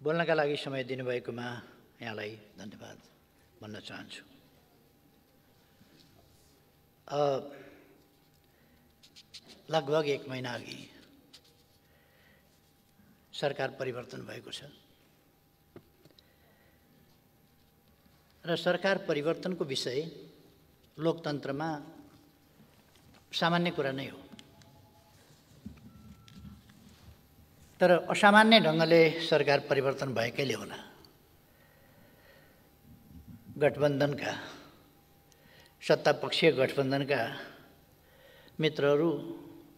बोल्नका लागि समय दिनुभएकोमा यहाँलाई धन्यवाद भन्न चाहन्छु। लगभग 1 महिना अघि सरकार परिवर्तन भएको छ र सरकार परिवर्तनको विषय लोकतन्त्रमा सामान्य कुरा नै हो। तर असामान्य ढङ्गले सरकार परिवर्तन भएकैले होला गठबन्धनका सत्तापक्षीय गठबन्धनका मित्रहरू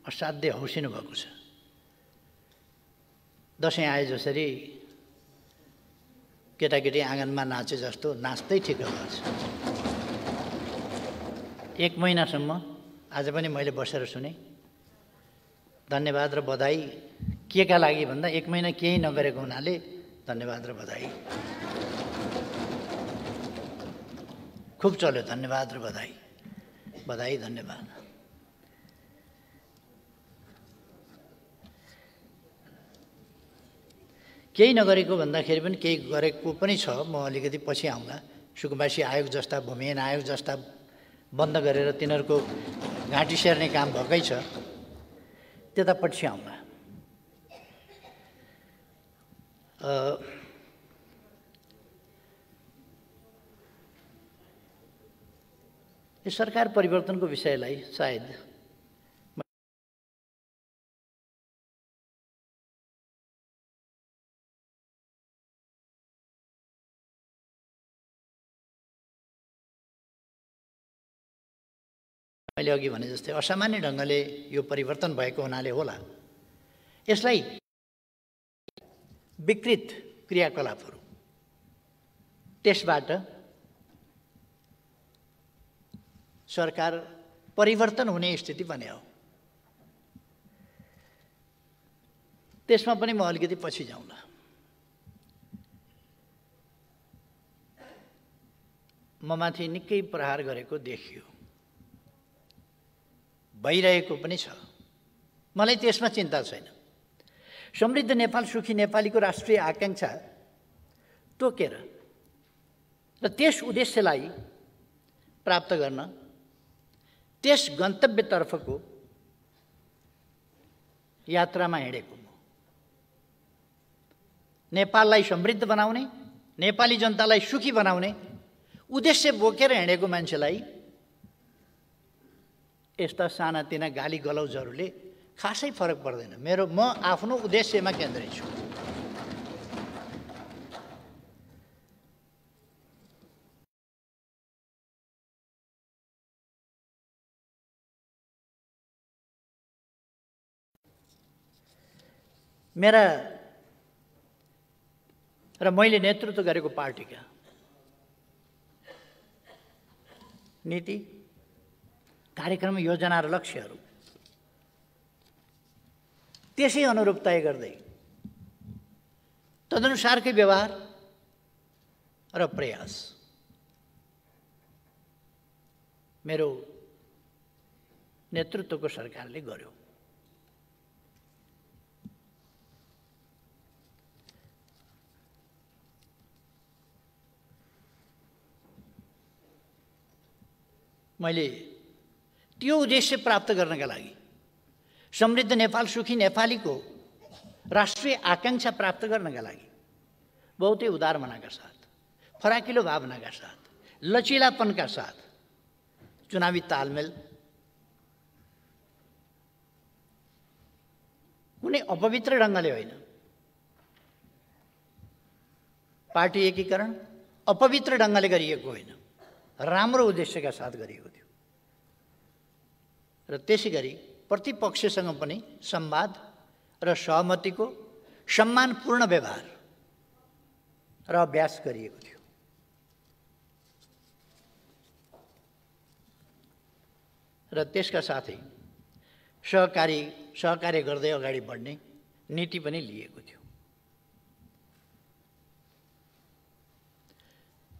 असाध्य हौसिनु भएको छ। दसैँ आए जसरी केटाकेटी आँगनमा नाचे जस्तो नाच्दै ठिक भएको छ। 1 महिनासम्म आज पनि मैले बसेर सुने। धन्यवाद र बधाई केका लागि भन्दा 1 महिना केही नगरेको हुनाले धन्यवाद र बधाई। खुब चल्यो धन्यवाद र बधाई, बधाई धन्यवाद। केही नगरेको भन्दाखेरि पनि केही गरेको पनि छ। म अलिकति पछि आउँला। सुकुम्बासी आयोग जस्ता, भूमिहीन आयोग जस्ता बन्द गरेर तिनीहरूको घाँटी सेर्ने काम भएकै छ, त्यता पछि आउँला। यो सरकार परिवर्तनको विषयलाई सायद मैले अघि भने जस्तै असामान्य ढङ्गले यो परिवर्तन भएको हुनाले होला यसलाई विकृत क्रियाकलापहरू त्यसबाट सरकार परिवर्तन हुने स्थिति बन्यो हो। त्यसमा पनि म अलिकति पछि जाउँला। म माथि निकै प्रहार गरेको देखियो, भइरहेको पनि छ। मलाई त्यसमा चिन्ता छैन। समृद्ध नेपाल सुखी नेपालीको राष्ट्रिय आकांक्षा तोकेर र त्यस उद्देश्यलाई प्राप्त गर्न त्यस गन्तव्यतर्फको यात्रामा हिँडेको म। नेपाललाई समृद्ध बनाउने, नेपाली जनतालाई सुखी बनाउने उद्देश्य बोकेर हिँडेको मान्छेलाई यस्ता सानातिना गाली गलौजहरूले खासै फरक पर्दैन। म आफ्नो उद्देश्यमा केन्द्रित छु। मेरा र मैले नेतृत्व गरेको पार्टीका नीति, कार्यक्रम, योजना र लक्ष्यहरू त्यसै अनुरूप तय गर्दै तदनुसारकै व्यवहार र प्रयास मेरो नेतृत्वको सरकारले गर्यो। मैले त्यो उद्देश्य प्राप्त गर्नका लागि, समृद्ध नेपाल सुखी नेपालीको राष्ट्रिय आकांक्षा प्राप्त गर्नका लागि बहुतै उदार मनाका साथ, फराकिलो भावनाका साथ, लचिलापनका साथ चुनावी तालमेल, कुनै अपवित्र ढङ्गले होइन, पार्टी एकीकरण अपवित्र ढङ्गले गरिएको होइन, राम्रो उद्देश्यका साथ गरिएको थियो। र त्यसै गरी प्रतिपक्षसँग पनि संवाद र सहमतिको सम्मानपूर्ण व्यवहार र अभ्यास गरिएको थियो। र त्यसका साथै सहकार्य गर्दै अगाडि बढ्ने नीति पनि लिएको थियो।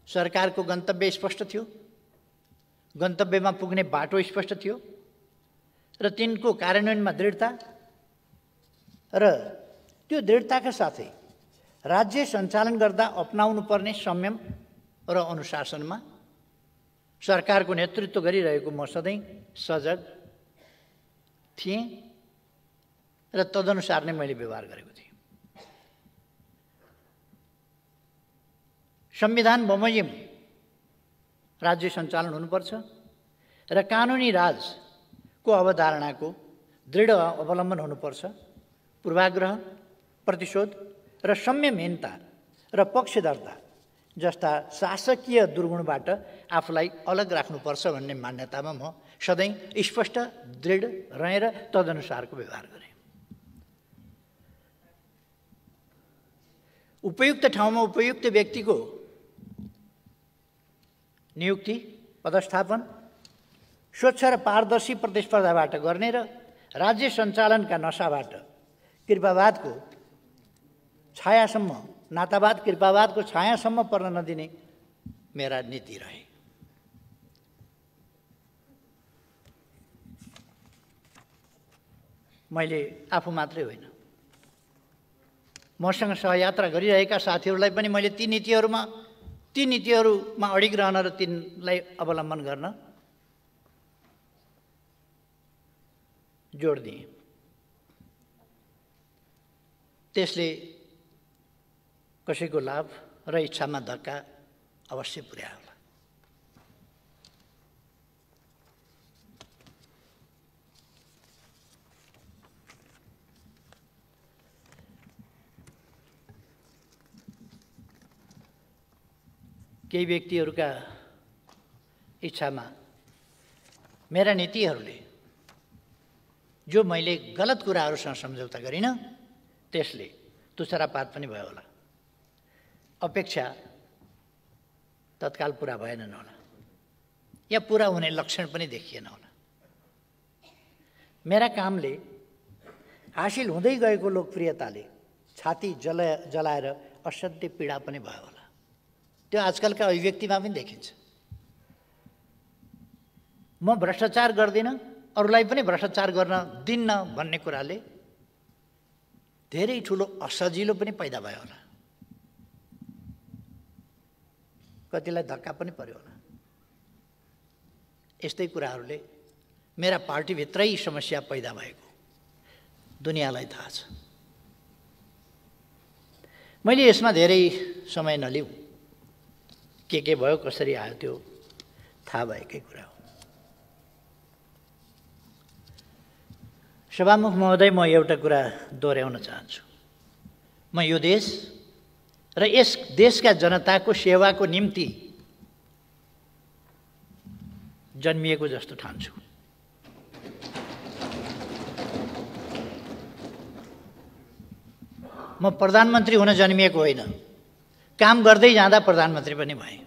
सरकारको गन्तव्य स्पष्ट थियो, गन्तव्यमा पुग्ने बाटो स्पष्ट थियो र तिनको कार्यान्वयनमा दृढता र त्यो दृढताका साथै राज्य सञ्चालन गर्दा अपनाउनुपर्ने संयम र अनुशासनमा सरकारको नेतृत्व गरिरहेको म सधैँ सजग थिएँ र तदनुसार नै मैले व्यवहार गरेको थिएँ। संविधान बमोजिम राज्य सञ्चालन हुनुपर्छ र कानुनी राजको अवधारणाको दृढ अवलम्बन हुनुपर्छ। पूर्वाग्रह, प्रतिशोध र संयमहीनता र पक्षधरता जस्ता शासकीय दुर्गुणबाट आफूलाई अलग राख्नुपर्छ भन्ने मान्यतामा म सधैँ स्पष्ट, दृढ रहेर तदनुसारको व्यवहार गरेँ। उपयुक्त ठाउँमा उपयुक्त व्यक्तिको नियुक्ति, पदस्थापन स्वच्छ र पारदर्शी प्रतिस्पर्धाबाट गर्ने र राज्य सञ्चालनका नशाबाट कृपावादको छायासम्म, नातावाद कृपावादको छायासम्म पर्न नदिने मेरा नीति रहे। मैले आफू मात्रै होइन, मसँग सहयात्रा गरिरहेका साथीहरूलाई पनि मैले ती नीतिहरूमा अडिग रहन र तिनलाई अवलम्बन गर्न जोड दिएँ। त्यसले कसैको लाभ र इच्छामा धक्का अवश्य पुर्यायो होला। केही व्यक्तिहरूका इच्छामा मेरा नीतिहरूले जो मैले गलत कुराहरूसँग सम्झौता गरिनँ त्यसले तुच्छरापात पनि भयो होला। अपेक्षा तत्काल पुरा भएनन् होला या पुरा हुने लक्षण पनि देखिएन होला। मेरा कामले हासिल हुँदै गएको लोकप्रियताले छाती जलाएर असाध्य पीडा पनि भयो होला। त्यो आजकलका अभिव्यक्तिमा पनि देखिन्छ। म भ्रष्टाचार गर्दिनँ, अरूलाई पनि भ्रष्टाचार गर्न दिन्न भन्ने कुराले धेरै ठुलो असजिलो पनि पैदा भयो होला। कतिलाई धक्का पनि पर्यो होला। यस्तै कुराहरूले मेरा पार्टीभित्रै समस्या पैदा भएको दुनियाँलाई थाहा छ। मैले यसमा धेरै समय नलिउँ, के भयो, कसरी आयो त्यो थाहा भएकै कुरा हो। सभामुख महोदय, म एउटा कुरा दोहोऱ्याउन चाहन्छु। म यो देश र यस देशका जनताको सेवाको निम्ति जन्मिएको जस्तो ठान्छु। म प्रधानमन्त्री हुन जन्मिएको होइन, काम गर्दै जाँदा प्रधानमन्त्री पनि भएँ।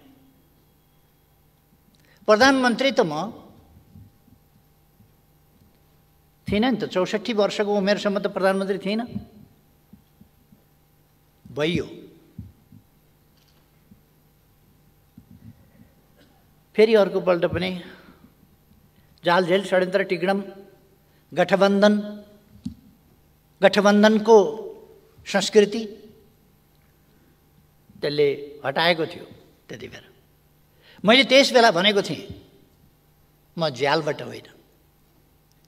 प्रधानमन्त्री त म थिइनँ नि त। 64 वर्षको उमेरसम्म त प्रधानमन्त्री थिइनँ। भइयो। फेरि अर्कोपल्ट पनि जालझेल षड्यन्त्र टिग्डम गठबन्धनको संस्कृति त्यसले हटाएको थियो। त्यति बेला मैले त्यस बेला भनेको थिएँ, म ज्यालबाट होइन,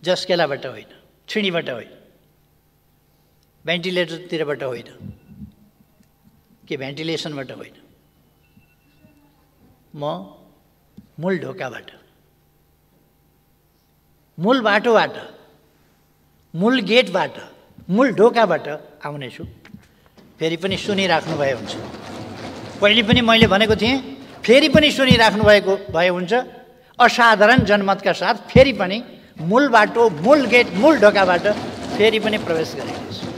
जस्केलाबाट होइन, छिणीबाट होइन, भेन्टिलेटरतिरबाट होइन, कि भेन्टिलेसनबाट होइन, म मूल ढोकाबाट, मूल बाटोबाट, मूल गेटबाट, मूल ढोकाबाट आउनेछु। फेरि पनि सुनिराख्नु भए हुन्छ। पहिले पनि मैले भनेको थिएँ, फेरि पनि सुनिराख्नु भए हुन्छ। असाधारण जनमतका साथ फेरि पनि मूल बाटो, मूल गेट, मूल ढोकाबाट फेरि पनि प्रवेश गरेको छु।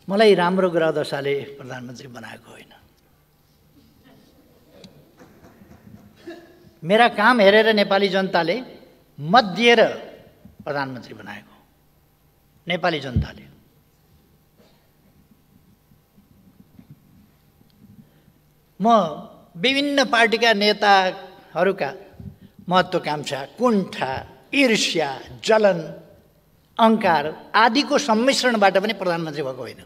मलाई राम्रो ग्रह दशाले प्रधानमन्त्री बनाएको होइन। मेरा काम हेरेर नेपाली जनताले मत दिएर प्रधानमन्त्री बनाएको। नेपाली जनताले म विभिन्न पार्टीका नेताहरूका महत्त्वाकांक्षा, कुण्ठा, ईर्ष्या, जलन, अहङ्कार आदिको सम्मिश्रणबाट पनि प्रधानमन्त्री भएको होइन।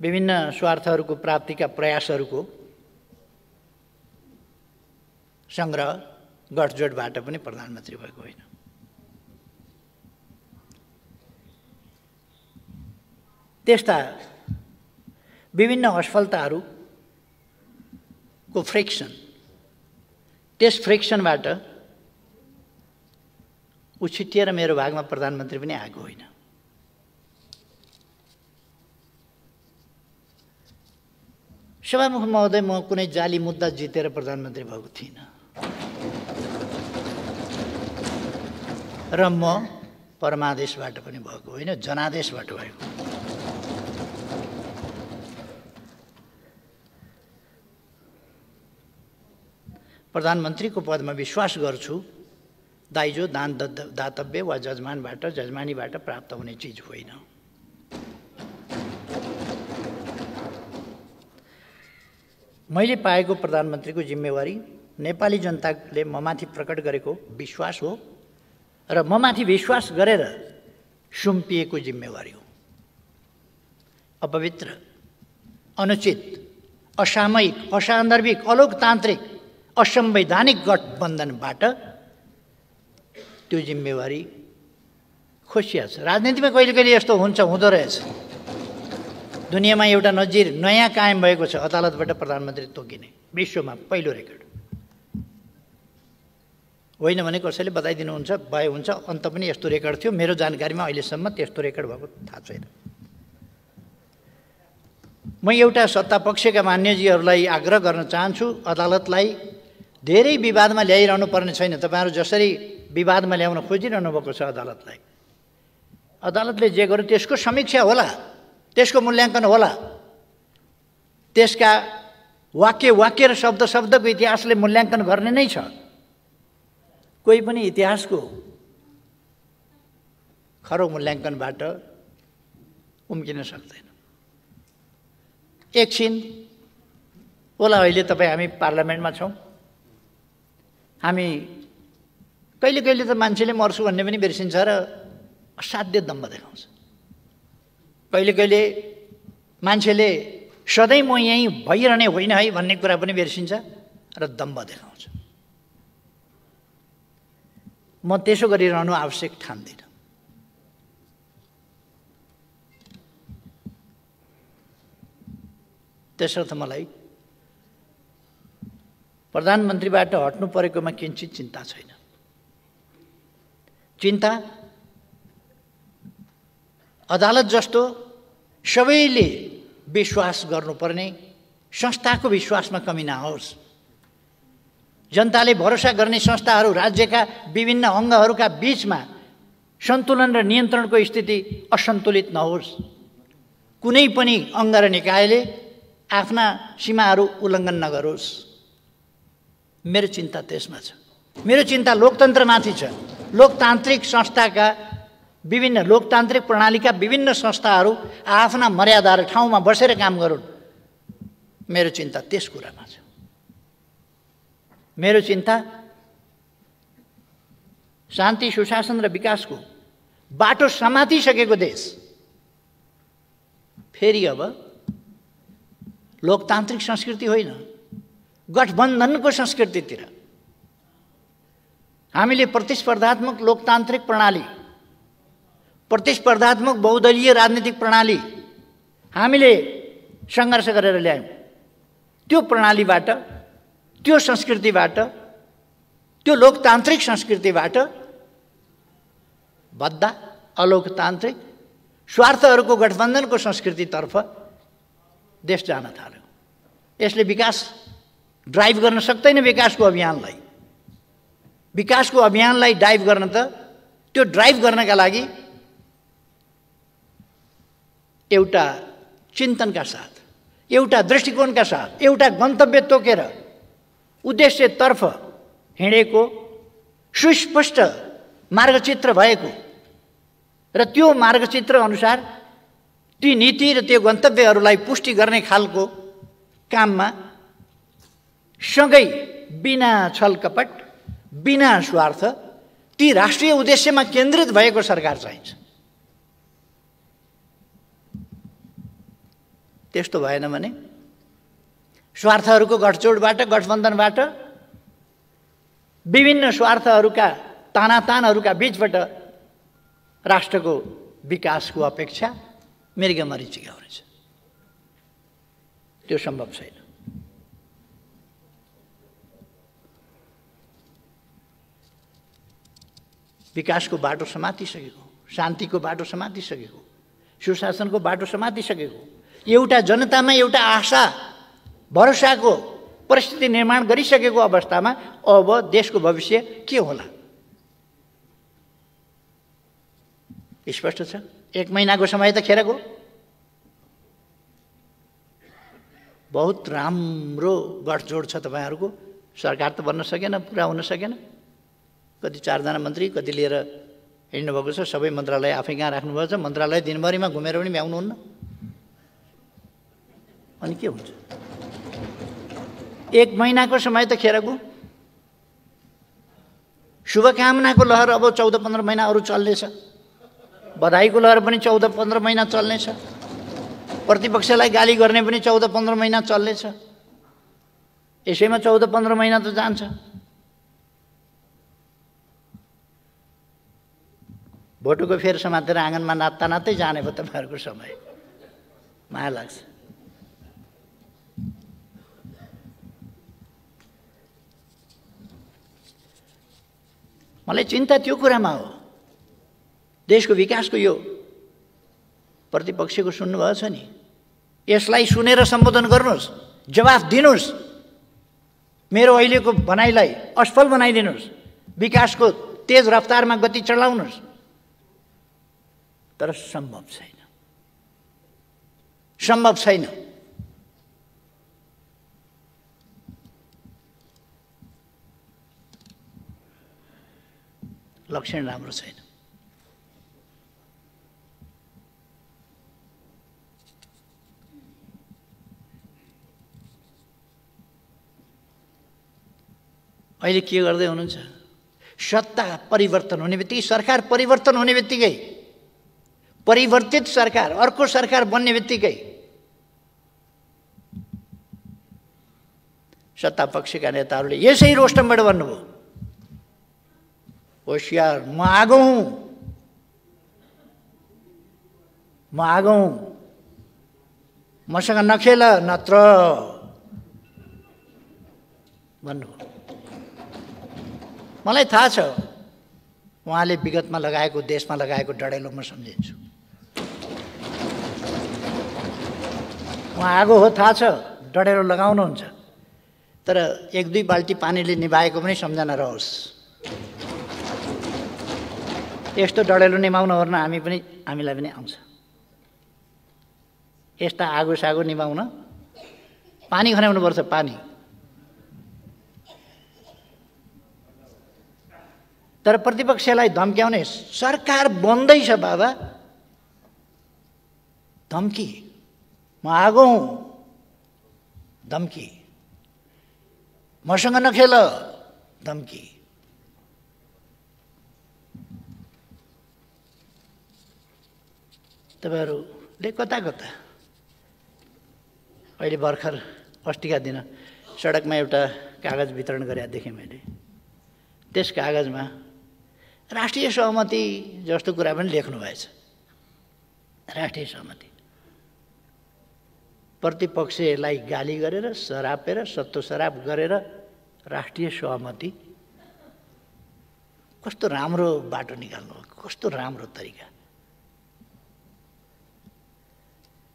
विभिन्न स्वार्थहरूको प्राप्तिका प्रयासहरूको सङ्ग्रह, गठजोडबाट पनि प्रधानमन्त्री भएको होइन। त्यस्ता विभिन्न असफलताहरूको फ्रिक्सन, त्यस फ्रिक्सनबाट उछिटिएर मेरो भागमा प्रधानमन्त्री पनि आएको होइन। सभामुख महोदय, म कुनै जाली मुद्दा जितेर प्रधानमन्त्री भएको थिइनँ र म परमादेशबाट पनि भएको होइन, जनादेशबाट भएको। प्रधानमन्त्रीको पदमा विश्वास गर्छु, दाइजो, दान दातव्य वा जजमानबाट, जजमानीबाट प्राप्त हुने चिज होइन। मैले पाएको प्रधानमन्त्रीको जिम्मेवारी नेपाली जनताले ममाथि प्रकट गरेको विश्वास हो र ममाथि विश्वास गरेर सुम्पिएको जिम्मेवारी हो। अपवित्र, अनुचित, असामयिक, असान्दर्भिक, अलोकतान्त्रिक, असंवैधानिक गठबन्धनबाट त्यो जिम्मेवारी खोसिया छ। राजनीतिमा कहिले कहिले यस्तो हुन्छ, हुँदो रहेछ। दुनियाँमा एउटा नजिर नयाँ कायम भएको छ, अदालतबाट प्रधानमन्त्री तोकिने, विश्वमा पहिलो रेकर्ड। होइन भने कसैले बताइदिनुहुन्छ, भए हुन्छ। अन्त पनि यस्तो रेकर्ड थियो, मेरो जानकारीमा अहिलेसम्म त्यस्तो रेकर्ड भएको थाहा छैन। म एउटा सत्तापक्षका मान्यजीहरूलाई आग्रह गर्न चाहन्छु, अदालतलाई धेरै विवादमा ल्याइरहनु पर्ने छैन। तपाईँहरू जसरी विवादमा ल्याउन खोजिरहनु भएको छ अदालतलाई, अदालतले जे गर्यो त्यसको समीक्षा होला, त्यसको मूल्याङ्कन होला। त्यसका वाक्य र शब्दको इतिहासले मूल्याङ्कन गर्ने नै छ। कोही पनि इतिहासको खरो मूल्याङ्कनबाट उम्किन सक्दैन। एकछिन होला, अहिले हामी पार्लियामेन्टमा छौँ। हामी कहिले कहिले त मान्छेले मर्छु भन्ने पनि बिर्सिन्छ र असाध्य दम्भ देखाउँछ। कहिले कहिले मान्छेले सधैँ म यहीँ भइरहने होइन है भन्ने कुरा पनि बिर्सिन्छ र दम्भ देखाउँछ। म त्यसो गरिरहनु आवश्यक ठान्दिनँ। त्यसर्थ मलाई प्रधानमन्त्रीबाट हट्नु परेकोमा किञ्चित चिन्ता छैन। चिन्ता अदालत जस्तो सबैले विश्वास गर्नुपर्ने संस्थाको विश्वासमा कमी नहोस्। जनताले भरोसा गर्ने संस्थाहरू, राज्यका विभिन्न अङ्गहरूका बीचमा सन्तुलन र नियन्त्रणको स्थिति असन्तुलित नहोस्। कुनै पनि अङ्ग र निकायले आफ्ना सीमाहरू उल्लङ्घन नगरोस्। मेरो चिन्ता त्यसमा छ। मेरो चिन्ता लोकतन्त्रमाथि छ। लोकतान्त्रिक संस्थाका विभिन्न लोकतान्त्रिक प्रणालीका विभिन्न संस्थाहरू आफ्ना मर्यादा र ठाउँमा बसेर काम गरून्। मेरो चिन्ता त्यस कुरामा छ। मेरो चिन्ता शान्ति, सुशासन र विकासको बाटो समातिसकेको देश फेरि अब लोकतान्त्रिक संस्कृति होइन, गठबन्धनको संस्कृतितिर हामीले प्रतिस्पर्धात्मक लोकतान्त्रिक प्रणाली, प्रतिस्पर्धात्मक बहुदलीय राजनीतिक प्रणाली हामीले सङ्घर्ष गरेर ल्यायौँ। त्यो प्रणालीबाट, त्यो संस्कृतिबाट, त्यो लोकतान्त्रिक संस्कृतिबाट बद्दा अलोकतान्त्रिक स्वार्थहरूको गठबन्धनको संस्कृतितर्फ देश जान थाल्यो। यसले विकास ड्राइभ गर्न सक्दैन। विकासको अभियानलाई ड्राइभ गर्न त, त्यो ड्राइभ गर्नका लागि एउटा चिन्तनका साथ, एउटा दृष्टिकोणका साथ, एउटा गन्तव्य तोकेर उद्देश्यतर्फ हिँडेको सुस्पष्ट मार्गचित्र भएको र त्यो मार्गचित्र अनुसार ती नीति र त्यो गन्तव्यहरूलाई पुष्टि गर्ने खालको काममा सँगै बिना छलकपट, बिना स्वार्थ ती राष्ट्रिय उद्देश्यमा केन्द्रित भएको सरकार चाहिन्छ। त्यस्तो भएन भने स्वार्थहरूको गठजोडबाट, गठबन्धनबाट, विभिन्न स्वार्थहरूका तानातानहरूका बीचबाट राष्ट्रको विकासको अपेक्षा मृग मरीचिका हुनेछ। त्यो सम्भव छैन। विकासको बाटो समातिसकेको, शान्तिको बाटो समातिसकेको, सुशासनको बाटो समातिसकेको, एउटा जनतामा एउटा आशा भरोसाको परिस्थिति निर्माण गरिसकेको अवस्थामा अब देशको भविष्य के होला? स्पष्ट छ। 1 महिनाको समय त खेर गयो। बहुत राम्रो गठजोड छ तपाईहरुको। सरकार त बन्न सकेन, पुरा हुन सकेन। कति 4 जना मन्त्री कति लिएर हिँड्नु भएको छ। सबै मन्त्रालय आफै कहाँ राख्नु भएको छ। मन्त्रालय दिनभरिमा घुमेर पनि भ्याउनुहुन्न। अनि के हुन्छ? 1 महिनाको समय त खेर गयो। शुभकामनाको लहर अब 14-15 महिना अरु चल्नेछ। बधाईको लहर पनि 14-15 महिना चल्नेछ। प्रतिपक्षलाई गाली गर्ने पनि 14-15 महिना चल्नेछ। यसैमा 14-15 महिना त जान्छ। भोटोको फेर समातेर आँगनमा नाच्दा नाच्दै जाने भयो तपाईहरुको समय। माया लाग्छ। मलाई चिन्ता त्यो कुरामा हो। देशको विकासको यो प्रतिपक्षको सुन्नुभएको छ नि, यसलाई सुनेर सम्बोधन गर्नुहोस्, जवाफ दिनुहोस्, मेरो अहिलेको भनाइलाई असफल बनाइदिनुहोस्, विकासको तेज रफ्तारमा गति चढाउनुहोस्। तर सम्भव छैन, सम्भव छैन। लक्षण राम्रो छैन। अहिले के गर्दै हुनुहुन्छ? सत्ता परिवर्तन हुने बित्तिकै, सरकार परिवर्तन हुने बित्तिकै, परिवर्तित सरकार, अर्को सरकार बन्ने बित्तिकै सत्ता पक्षका नेताहरूले यसै रोस्टमबाट भन्नुभयो, होशियार, म आगो हुँ, म आगो हुँ, मसँग नखेल नत्र भन्नुभयो। मलाई थाहा छ उहाँले विगतमा लगाएको, देशमा लगाएको डढेलो म सम्झिन्छु। उहाँ आगो हो, थाहा छ, डढेलो लगाउनुहुन्छ। तर 1-2 बाल्टी पानीले निभाएको पनि सम्झना रहोस्। यस्तो डढेलो निभाउन ओर्न हामीलाई पनि आउँछ। यस्ता आगो सागो निभाउन पानी खनाउनुपर्छ, पानी। तर प्रतिपक्षलाई धम्क्याउने, सरकार बन्दैछ बाबा, धम्की, म आगो हुँ, धम्की, मसँग नखेल, धम्की। तपाईहरुले कता कता अहिले भर्खर अस्तिका दिन सडकमा एउटा कागज वितरण गरेको देखेँ मैले। त्यस कागजमा राष्ट्रिय सहमति जस्तो कुरा पनि लेख्नु भएछ। राष्ट्रिय सहमति। प्रतिपक्षलाई गाली गरेर, सरापेर, सत्तो सराप गरेर राष्ट्रिय सहमति। कस्तो राम्रो बाटो निकाल्नु, कस्तो राम्रो तरिका।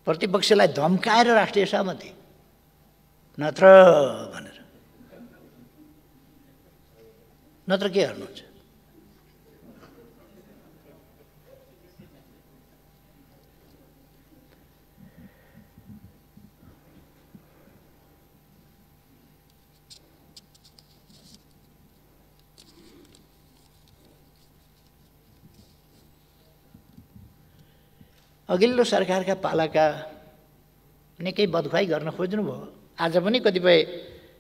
प्रतिपक्षलाई धम्काएर राष्ट्रिय सहमति, नत्र भनेर। नत्र के गर्नुहुन्छ? अघिल्लो सरकारका पालाका निकै बदखुवाई गर्न खोज्नुभयो। आज पनि कतिपय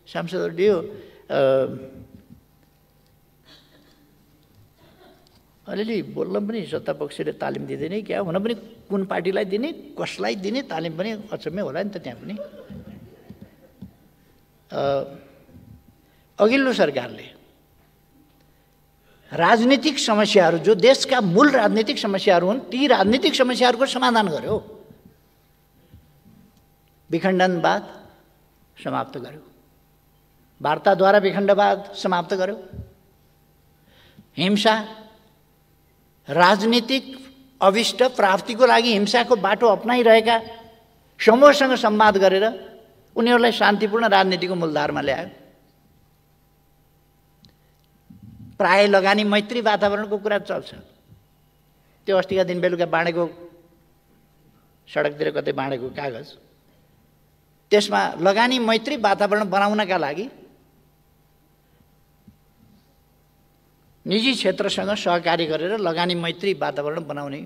सांसदहरूले अलिअलि बोल्न पनि सत्तापक्षले तालिम दिँदैन क्या, हुन पनि कुन पार्टीलाई दिने कसलाई दिने तालिम पनि अचम्मै होला नि त त्यहाँ पनि। अघिल्लो सरकारले राजनीतिक समस्याहरू जो देशका मूल राजनीतिक समस्याहरू हुन् ती राजनीतिक समस्याहरूको समाधान गर्यो। विखण्डनवाद समाप्त गर्यो, वार्ताद्वारा विखण्डवाद समाप्त गर्यो, हिंसा राजनीतिक अभिष्ट प्राप्तिको लागि हिंसाको बाटो अपनाइरहेका समूहसँग संवाद गरेर उनीहरूलाई शान्तिपूर्ण राजनीतिको मूलधारमा ल्यायो। प्राय लगानी मैत्री वातावरणको कुरा चल्छ। त्यो अस्तिका दिन बेलुका बाँडेको सडकतिर कतै बाँडेको कागज, त्यसमा लगानी मैत्री वातावरण बनाउनका लागि निजी क्षेत्रसँग सहकारी गरेर लगानी मैत्री वातावरण बनाउने,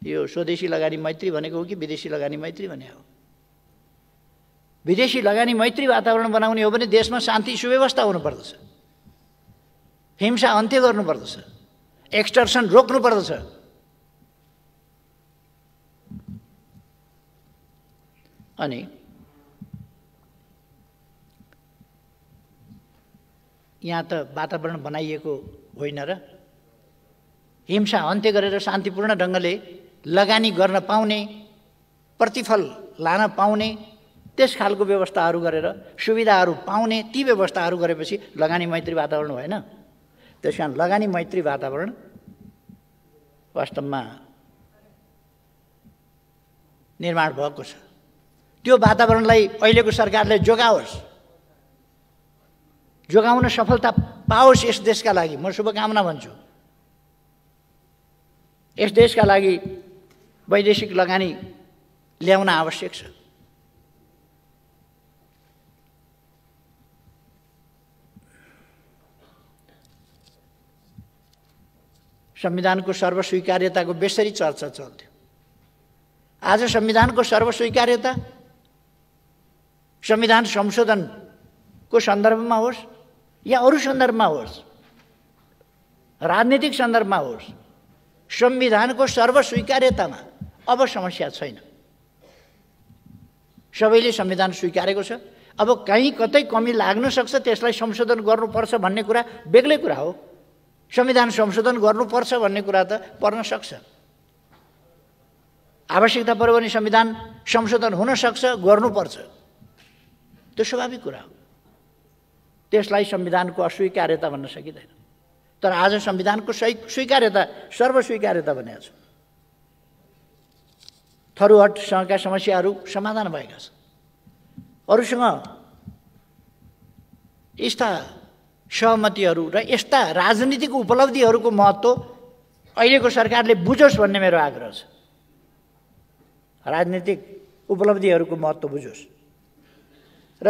यो स्वदेशी लगानी मैत्री भनेको हो कि विदेशी लगानी मैत्री भने हो? विदेशी लगानी मैत्री वातावरण बनाउने हो भने देशमा शान्ति सुव्यवस्था हुनुपर्दछ, हिंसा अन्त्य गर्नुपर्दछ, एक्सटर्सन रोक्नुपर्दछ। अनि यहाँ त वातावरण बनाइएको होइन र हिंसा अन्त्य गरेर शान्तिपूर्ण ढङ्गले लगानी गर्न पाउने, प्रतिफल लान पाउने त्यस खालको व्यवस्थाहरू गरेर सुविधाहरू पाउने, ती व्यवस्थाहरू गरेपछि लगानी मैत्री वातावरण भएन। त्यस कारण लगानी मैत्री वातावरण वास्तवमा निर्माण भएको छ। त्यो वातावरणलाई अहिलेको सरकारले जोगाओस्, जोगाउन सफलता पाओस्। यस देशका लागि म शुभकामना भन्छु। यस देशका लागि वैदेशिक लगानी ल्याउन आवश्यक छ। संविधानको सर्वस्वीकार्यताको बेसरी चर्चा चल्थ्यो। आज संविधानको सर्वस्वीकार्यता संविधान संशोधनको सन्दर्भमा होस् या अरू सन्दर्भमा होस्, राजनीतिक सन्दर्भमा होस्, संविधानको सर्वस्वीकार्यतामा अब समस्या छैन। सबैले संविधान स्वीकारेको छ। अब कहीँ कतै कमी लाग्न सक्छ, त्यसलाई संशोधन गर्नुपर्छ भन्ने कुरा बेग्लै कुरा हो। संविधान संशोधन गर्नुपर्छ भन्ने कुरा त पर्न सक्छ, आवश्यकता पर्यो भने संविधान संशोधन हुन सक्छ, गर्नुपर्छ, त्यो स्वाभाविक कुरा हो। त्यसलाई संविधानको अस्वीकार्यता भन्न सकिँदैन। तर आज संविधानको स्वीकार्यता सर्वस्वीकार्यता भनेको छ। थरुहटसँगका समस्याहरू समाधान भएका छन्। अरूसँग यस्ता सहमतिहरू र यस्ता राजनीतिक उपलब्धिहरूको महत्त्व अहिलेको सरकारले बुझोस् भन्ने मेरो आग्रह छ। राजनीतिक उपलब्धिहरूको महत्त्व बुझोस् र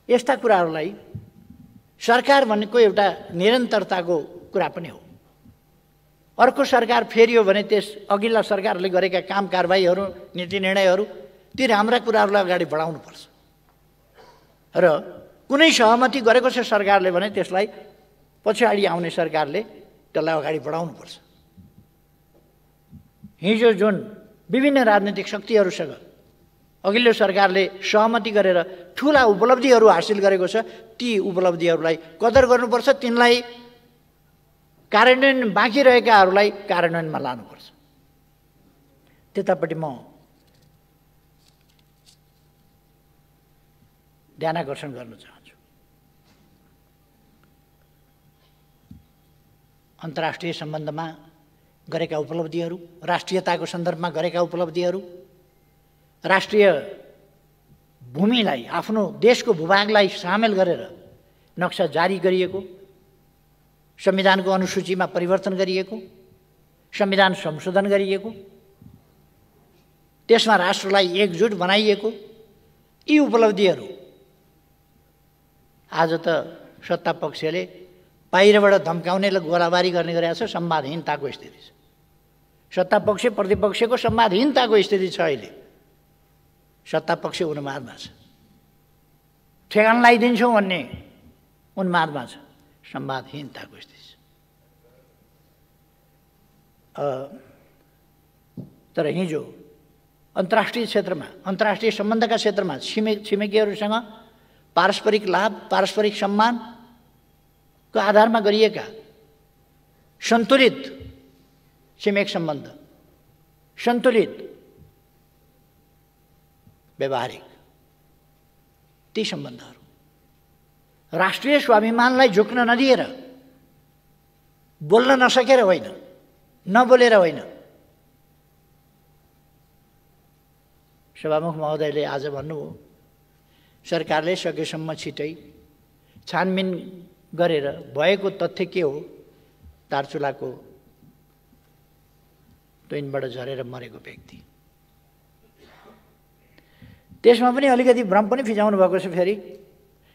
यस्ता कुराहरूलाई सरकार भनेको एउटा निरन्तरताको कुरा पनि हो। अर्को सरकार फेरियो भने त्यस अघिल्ला सरकारले गरेका काम कारबाहीहरू, नीति निर्णयहरू, ती राम्रा कुराहरूलाई अगाडि बढाउनुपर्छ। र कुनै सहमति गरेको छ सरकारले भने त्यसलाई पछाडि आउने सरकारले त्यसलाई अगाडि बढाउनुपर्छ। हिजो जुन विभिन्न राजनीतिक शक्तिहरूसँग अघिल्लो सरकारले सहमति गरेर ठुला उपलब्धिहरू हासिल गरेको छ, ती उपलब्धिहरूलाई कदर गर्नुपर्छ, तिनलाई कार्यान्वयन बाँकी रहेकाहरूलाई कार्यान्वयनमा लानुपर्छ। त्यतापट्टि म ध्यानाकर्षण गर्न चाहन्छु। अन्तर्राष्ट्रिय सम्बन्धमा गरेका उपलब्धिहरू, राष्ट्रियताको सन्दर्भमा गरेका उपलब्धिहरू, राष्ट्रिय भूमिलाई, आफ्नो देशको भूभागलाई सामेल गरेर नक्सा जारी गरिएको, संविधानको अनुसूचीमा परिवर्तन गरिएको, संविधान संशोधन गरिएको, त्यसमा राष्ट्रलाई एकजुट बनाइएको, यी उपलब्धिहरू आज त सत्ता पक्षले बाहिरबाट धम्काउने र गोलाबारी गर्ने गरेको छ। संवादहीनताको स्थिति छ। सत्तापक्ष प्रतिपक्षको संवादहीनताको स्थिति छ। अहिले सत्तापक्ष उन्मादमा छ। ठेगान लगाइदिन्छौँ भन्ने उन्मादमा छ। संवादहीनताको स्थिति छ। तर हिजो अन्तर्राष्ट्रिय क्षेत्रमा, अन्तर्राष्ट्रिय सम्बन्धका क्षेत्रमा छिमेकीहरूसँग पारस्परिक लाभ, पारस्परिक सम्मानको आधारमा गरिएका सन्तुलित छिमेक सम्बन्ध, सन्तुलित व्यवहारिक ती सम्बन्धहरू राष्ट्रिय स्वाभिमानलाई झुक्न नदिएर, बोल्न नसकेर होइन, नबोलेर होइन। सभामुख महोदयले आज भन्नुभयो, सरकारले सकेसम्म छिटै छानबिन गरेर भएको तथ्य के हो, दार्चुलाको ट्विनबाट झरेर मरेको व्यक्ति, त्यसमा पनि अलिकति भ्रम पनि फिजाउनु भएको छ। फेरि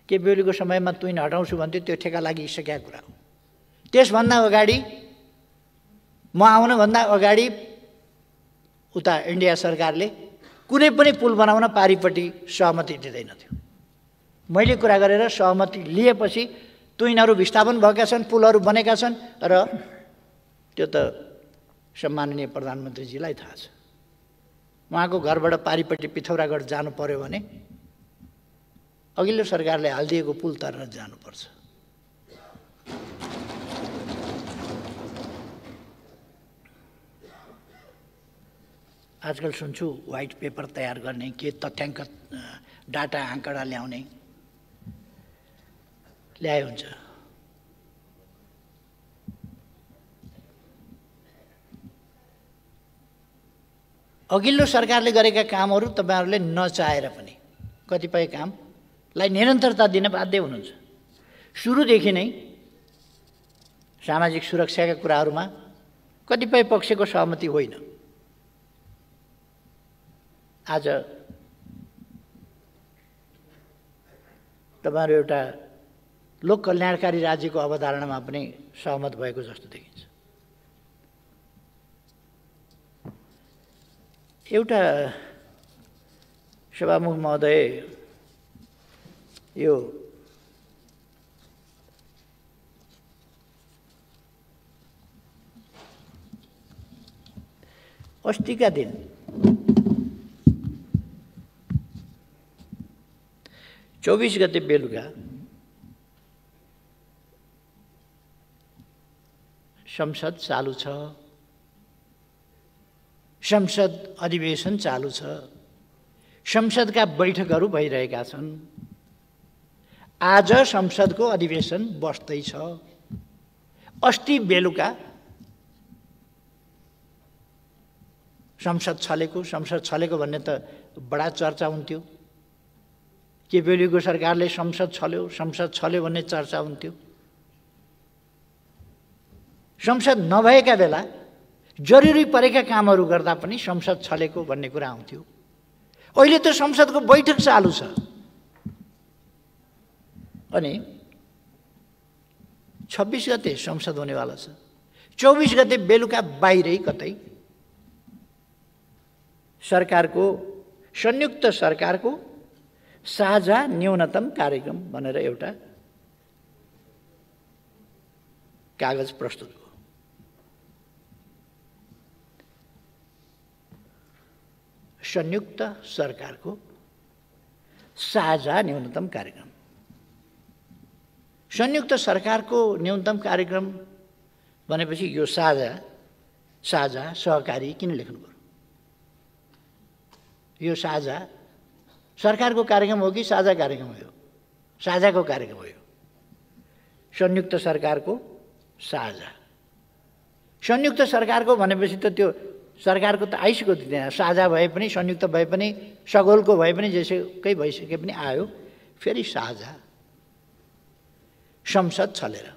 केपी ओलीको समयमा ट्विन हटाउँछु भन्थ्यो, त्यो ठेका लागिसकेको कुरा हो। त्यसभन्दा अगाडि, म आउनुभन्दा अगाडि उता इन्डिया सरकारले कुनै पनि पुल बनाउन पारिपट्टि सहमति दिँदैनथ्यो। मैले कुरा गरेर सहमति लिएपछि ट्विनहरू विस्थापन भएका छन्, पुलहरू बनेका छन् र त्यो त सम्माननीय प्रधानमन्त्रीजीलाई थाहा छ। उहाँको घरबाट पारिपट्टि पिथौरागढ जानु पर्यो भने अघिल्लो सरकारले हालिदिएको पुल तरेर जानुपर्छ। आजकल सुन्छु व्हाइट पेपर तयार गर्ने, के तथ्याङ्क डाटा आँकडा ल्याउने, ल्याए हुन्छ। अघिल्लो सरकारले गरेका कामहरू तपाईहरुले नचाहेर पनि कतिपय कामलाई निरन्तरता दिन बाध्य हुनुहुन्छ। सुरुदेखि नै सामाजिक सुरक्षाका कुराहरूमा कतिपय पक्षको सहमति होइन। आज तपाईहरु एउटा लोक कल्याणकारी राज्यको अवधारणामा पनि सहमत भएको जस्तो देखिन्छ। एउटा सभामुख महोदय, यो अस्तिका दिन चौबीस गते बेलुका संसद चालू छ, संसद अधिवेशन चालू छ, संसदका बैठकहरू भइरहेका छन्। आज संसदको अधिवेशन बस्दैछ। अस्ति बेलुका संसद छलेको भन्ने त बडा चर्चा हुन्थ्यो। केपी ओलीको सरकारले संसद छल्यो भन्ने चर्चा हुन्थ्यो। संसद नभएका बेला जरुरी परेका कामहरू गर्दा पनि संसद छलेको भन्ने कुरा आउँथ्यो। अहिले त संसदको बैठक चालू छ अनि 26 गते संसद हुनेवाला छ। 24 गते बेलुका बाहिरै कतै संयुक्त सरकारको साझा न्यूनतम कार्यक्रम भनेर एउटा कागज प्रस्तुत भयो। संयुक्त सरकारको साझा न्यूनतम कार्यक्रम। संयुक्त सरकारको न्यूनतम कार्यक्रम भनेपछि यो साझा सहकारी किन लेख्नु पर्यो? यो साझा सरकारको कार्यक्रम हो कि साझा कार्यक्रम हो? साझाको कार्यक्रम हो। संयुक्त सरकारको साझा। संयुक्त सरकारको भनेपछि त त्यो सरकारको त आइसक्यो त्यहाँ। साझा भए पनि, संयुक्त भए पनि, सगोलको भए पनि, जेसुकै भइसके पनि आयो। फेरि साझा। संसद छलेर।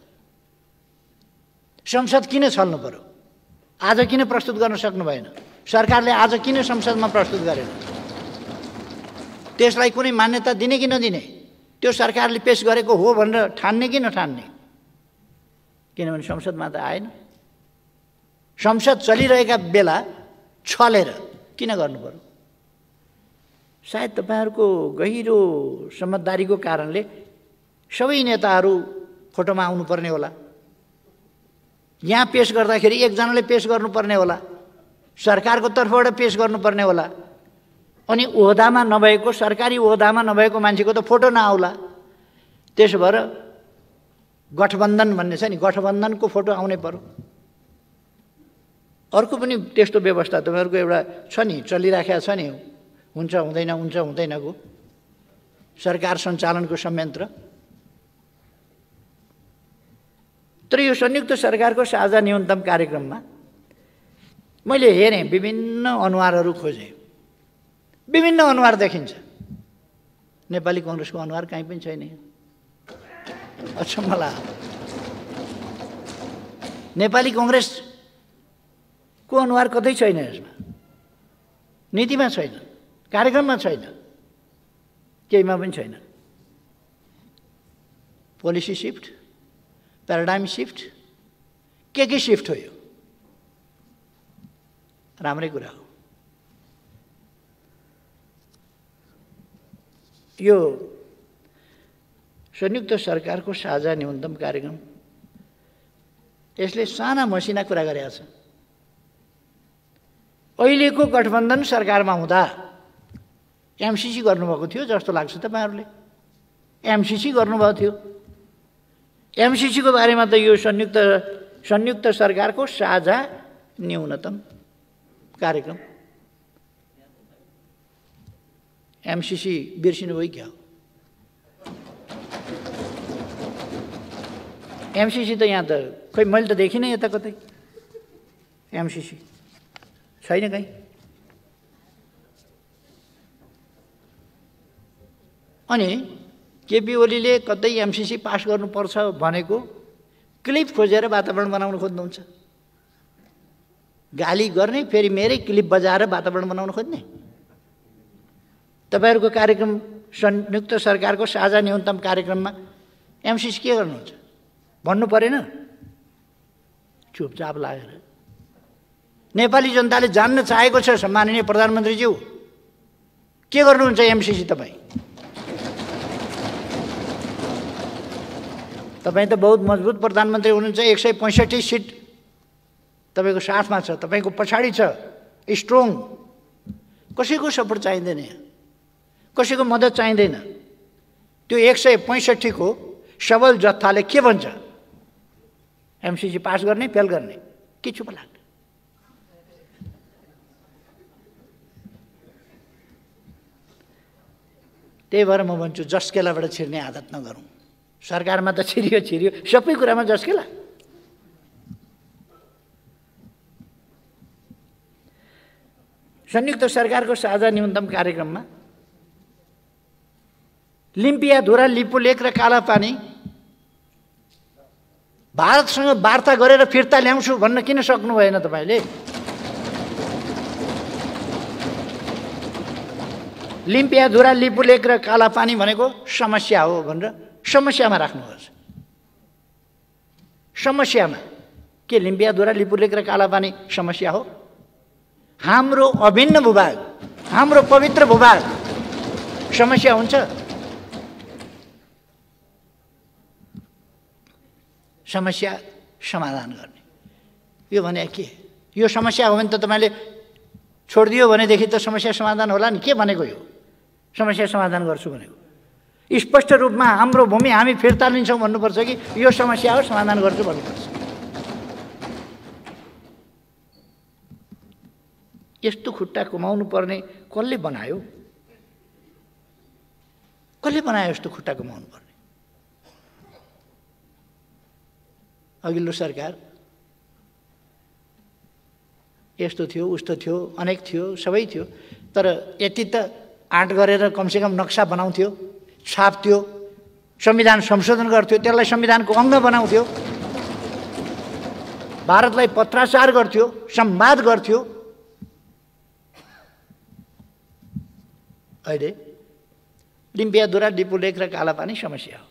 संसद किन छल्नु पर्यो? आज किन प्रस्तुत गर्न सक्नु भएन? सरकारले आज किन संसदमा प्रस्तुत गरेन? त्यसलाई कुनै मान्यता दिने कि नदिने? त्यो सरकारले पेश गरेको हो भनेर ठान्ने कि नठान्ने? किनभने संसदमा त आएन। संसद चलिरहेका बेला छलेर किन गर्नु पर्यो? सायद तपाईहरुको गहिरो समझदारीको कारणले सबै नेताहरू फोटोमा आउनु पर्ने होला। यहाँ पेश गर्दाखेरि एकजनाले पेश गर्नुपर्ने होला, सरकारको तर्फबाट पेश गर्नुपर्ने होला। अनि ओहदामा नभएको, सरकारी ओहदामा नभएको मान्छेको त फोटो नआउला। त्यसो भएर गठबन्धन भन्ने छ नि, गठबन्धनको फोटो आउनै पर्यो। अर्को पनि त्यस्तो व्यवस्था तपाईहरुको एउटा छ नि, चलिराखेको छ नि, हुन्छ हुँदैनको सरकार सञ्चालनको संयन्त्र। तर यो संयुक्त सरकारको साझा न्यूनतम कार्यक्रममा मैले हेरेँ, विभिन्न अनुहारहरू खोजेँ, विभिन्न अनुहार देखिन्छ। नेपाली कांग्रेसको अनुहार कहीँ पनि छैन। अचम्म लाग्यो। नेपाली कांग्रेसको अनुहार कतै छैन यसमा, नीतिमा छैन, कार्यक्रममा छैन, केहीमा पनि छैन। पोलिसी शिफ्ट, प्याराडाइम शिफ्ट, के शिफ्ट हो? यो राम्रै कुरा हो। यो संयुक्त सरकारको साझा न्यूनतम कार्यक्रम यसले साना मसिना कुरा गरेको छ। अहिलेको गठबन्धन सरकारमा हुँदा एमसीसी गर्नुभएको थियो जस्तो लाग्छ तपाईहरुले। एमसीसी गर्नुभएको थियो। एमसीसी को बारेमा त यो संयुक्त सरकारको साझा न्यूनतम कार्यक्रम, एमसीसी बिर्सिनु भयो क्या? एमसीसी त यहाँ त खै मैले त देखिनँ यता कतै। एमसीसी छैन कहीँ। अनि केपी ओलीले कतै एमसीसी पास गर्नुपर्छ भनेको क्लिप खोजेर वातावरण बनाउन खोज्नुहुन्छ। गाली गर्ने, फेरि मेरै क्लिप बजाएर वातावरण बनाउन खोज्ने। तपाईहरुको कार्यक्रम संयुक्त सरकारको साझा न्यूनतम कार्यक्रममा एमसीसी के गर्नुहुन्छ भन्नु परेन? चुपचाप लागेर नेपाली जनताले जान्न चाहेको छ। सम्माननीय प्रधानमन्त्रीज्यू, के गर्नुहुन्छ एमसीसी? तपाईं त बहुत मजबुत प्रधानमन्त्री हुनुहुन्छ। 165 सीट तपाईको साथमा छ, तपाईको पछाडी छ, स्ट्रङ। कसैको सपोर्ट चाहिँदैन, कसैको मद्दत चाहिँदैन। त्यो 165 को सबल जत्थाले के भन्छ? एमसीसी पास गर्ने, फेल गर्ने, के चुप लाग्दैन। त्यही भएर म भन्छु जस्केलाबाट छिर्ने आदत नगरौँ। सरकारमा त छिरियो, सबै कुरामा जस्केला। संयुक्त सरकारको साझा न्यूनतम कार्यक्रममा लिम्पियाधुरा, लिपुलेक र कालापानी भारतसँग वार्ता गरेर फिर्ता ल्याउँछु भन्न किन सक्नु भएन तपाईले? लिम्पियाधुरा, लिपुलेक र कालापानी भनेको समस्या हो भनेर समस्यामा राख्नुहोस्। समस्यामा के लिम्पियाधुरा, लिपुलेक र कालापानी समस्या हो? हाम्रो अभिन्न भूभाग, हाम्रो पवित्र भूभाग समस्या हुन्छ? समस्या समाधान गर्ने यो भने के? यो समस्या हो भने त तपाईले छोडिदियो भनेदेखि त समस्या समाधान होला नि। के भनेको यो समस्या समाधान गर्छु भनेको? स्पष्ट रूपमा हाम्रो भूमि हामी फिर्ता लिन्छौँ भन्नुपर्छ कि यो समस्या हो समाधान गर्छु भन्नुपर्छ? यस्तो खुट्टा कमाउनु पर्ने कसले बनायो? कसले बनायो यस्तो खुट्टा कमाउनु पर्ने? अघिल्लो सरकार यस्तो थियो, उस्तो थियो, अनेक थियो, सबै थियो। तर यति त आँट गरेर कमसेकम नक्सा बनाउँथ्यो, छाप्थ्यो, संविधान संशोधन गर्थ्यो, त्यसलाई संविधानको अंग बनाउँथ्यो, भारतलाई पत्राचार गर्थ्यो, संवाद गर्थ्यो। अहिले लिम्पियाधुरा, लिपुलेक र कालापानी समस्या हो।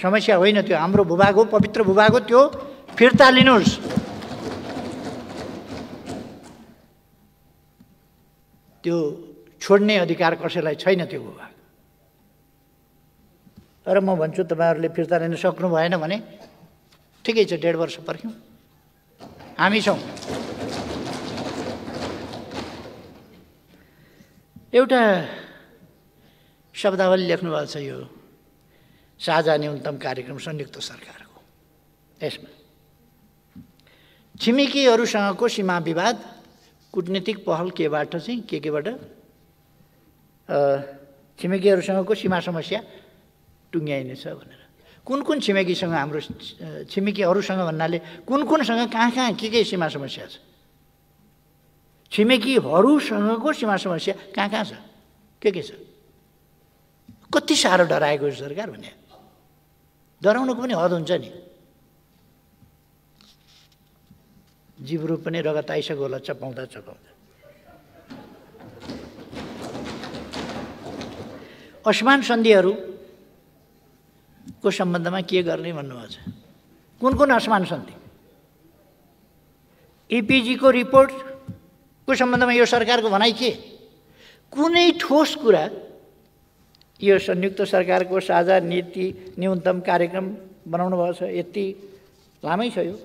समस्या होइन, त्यो हाम्रो भूभाग हो, पवित्र भूभाग हो, त्यो फिर्ता लिनुहोस्। त्यो छोड्ने अधिकार कसैलाई छैन त्यो भूभाग। तर म भन्छु तपाईँहरूले फिर्ता लिन सक्नु भएन भने ठिकै छ, 1.5 वर्ष पर्ख्यौँ, हामी छौँ। एउटा शब्दावली लेख्नु भएको छ यो साझा न्यूनतम कार्यक्रम संयुक्त सरकारको। यसमा छिमेकीहरूसँगको सीमा विवाद कूटनीतिक पहल केबाट चाहिँ केबाट छिमेकीहरूसँगको सीमा समस्या टुङ्ग्याइनेछ भनेर। कुन कुन छिमेकीसँग, हाम्रो छिमेकीहरूसँग भन्नाले कुन कुनसँग कहाँ के सीमा समस्या छ? छिमेकीहरूसँगको सीमा समस्या कहाँ छ, के छ? कति साह्रो डराएको सरकार भने, डराउनुको पनि हद हुन्छ नि। जिब्रो पनि रगत आइसक्यो होला चपाउँदा चपाउँदा। असमान सन्धिहरूको सम्बन्धमा के गर्ने भन्नुभएको छ? कुन कुन असमान सन्धि? इपिजीको रिपोर्टको सम्बन्धमा यो सरकारको भनाइ के? कुनै ठोस कुरा यो संयुक्त सरकारको साझा नीति न्यूनतम कार्यक्रम बनाउनु भएको छ, यति लामै छ यो,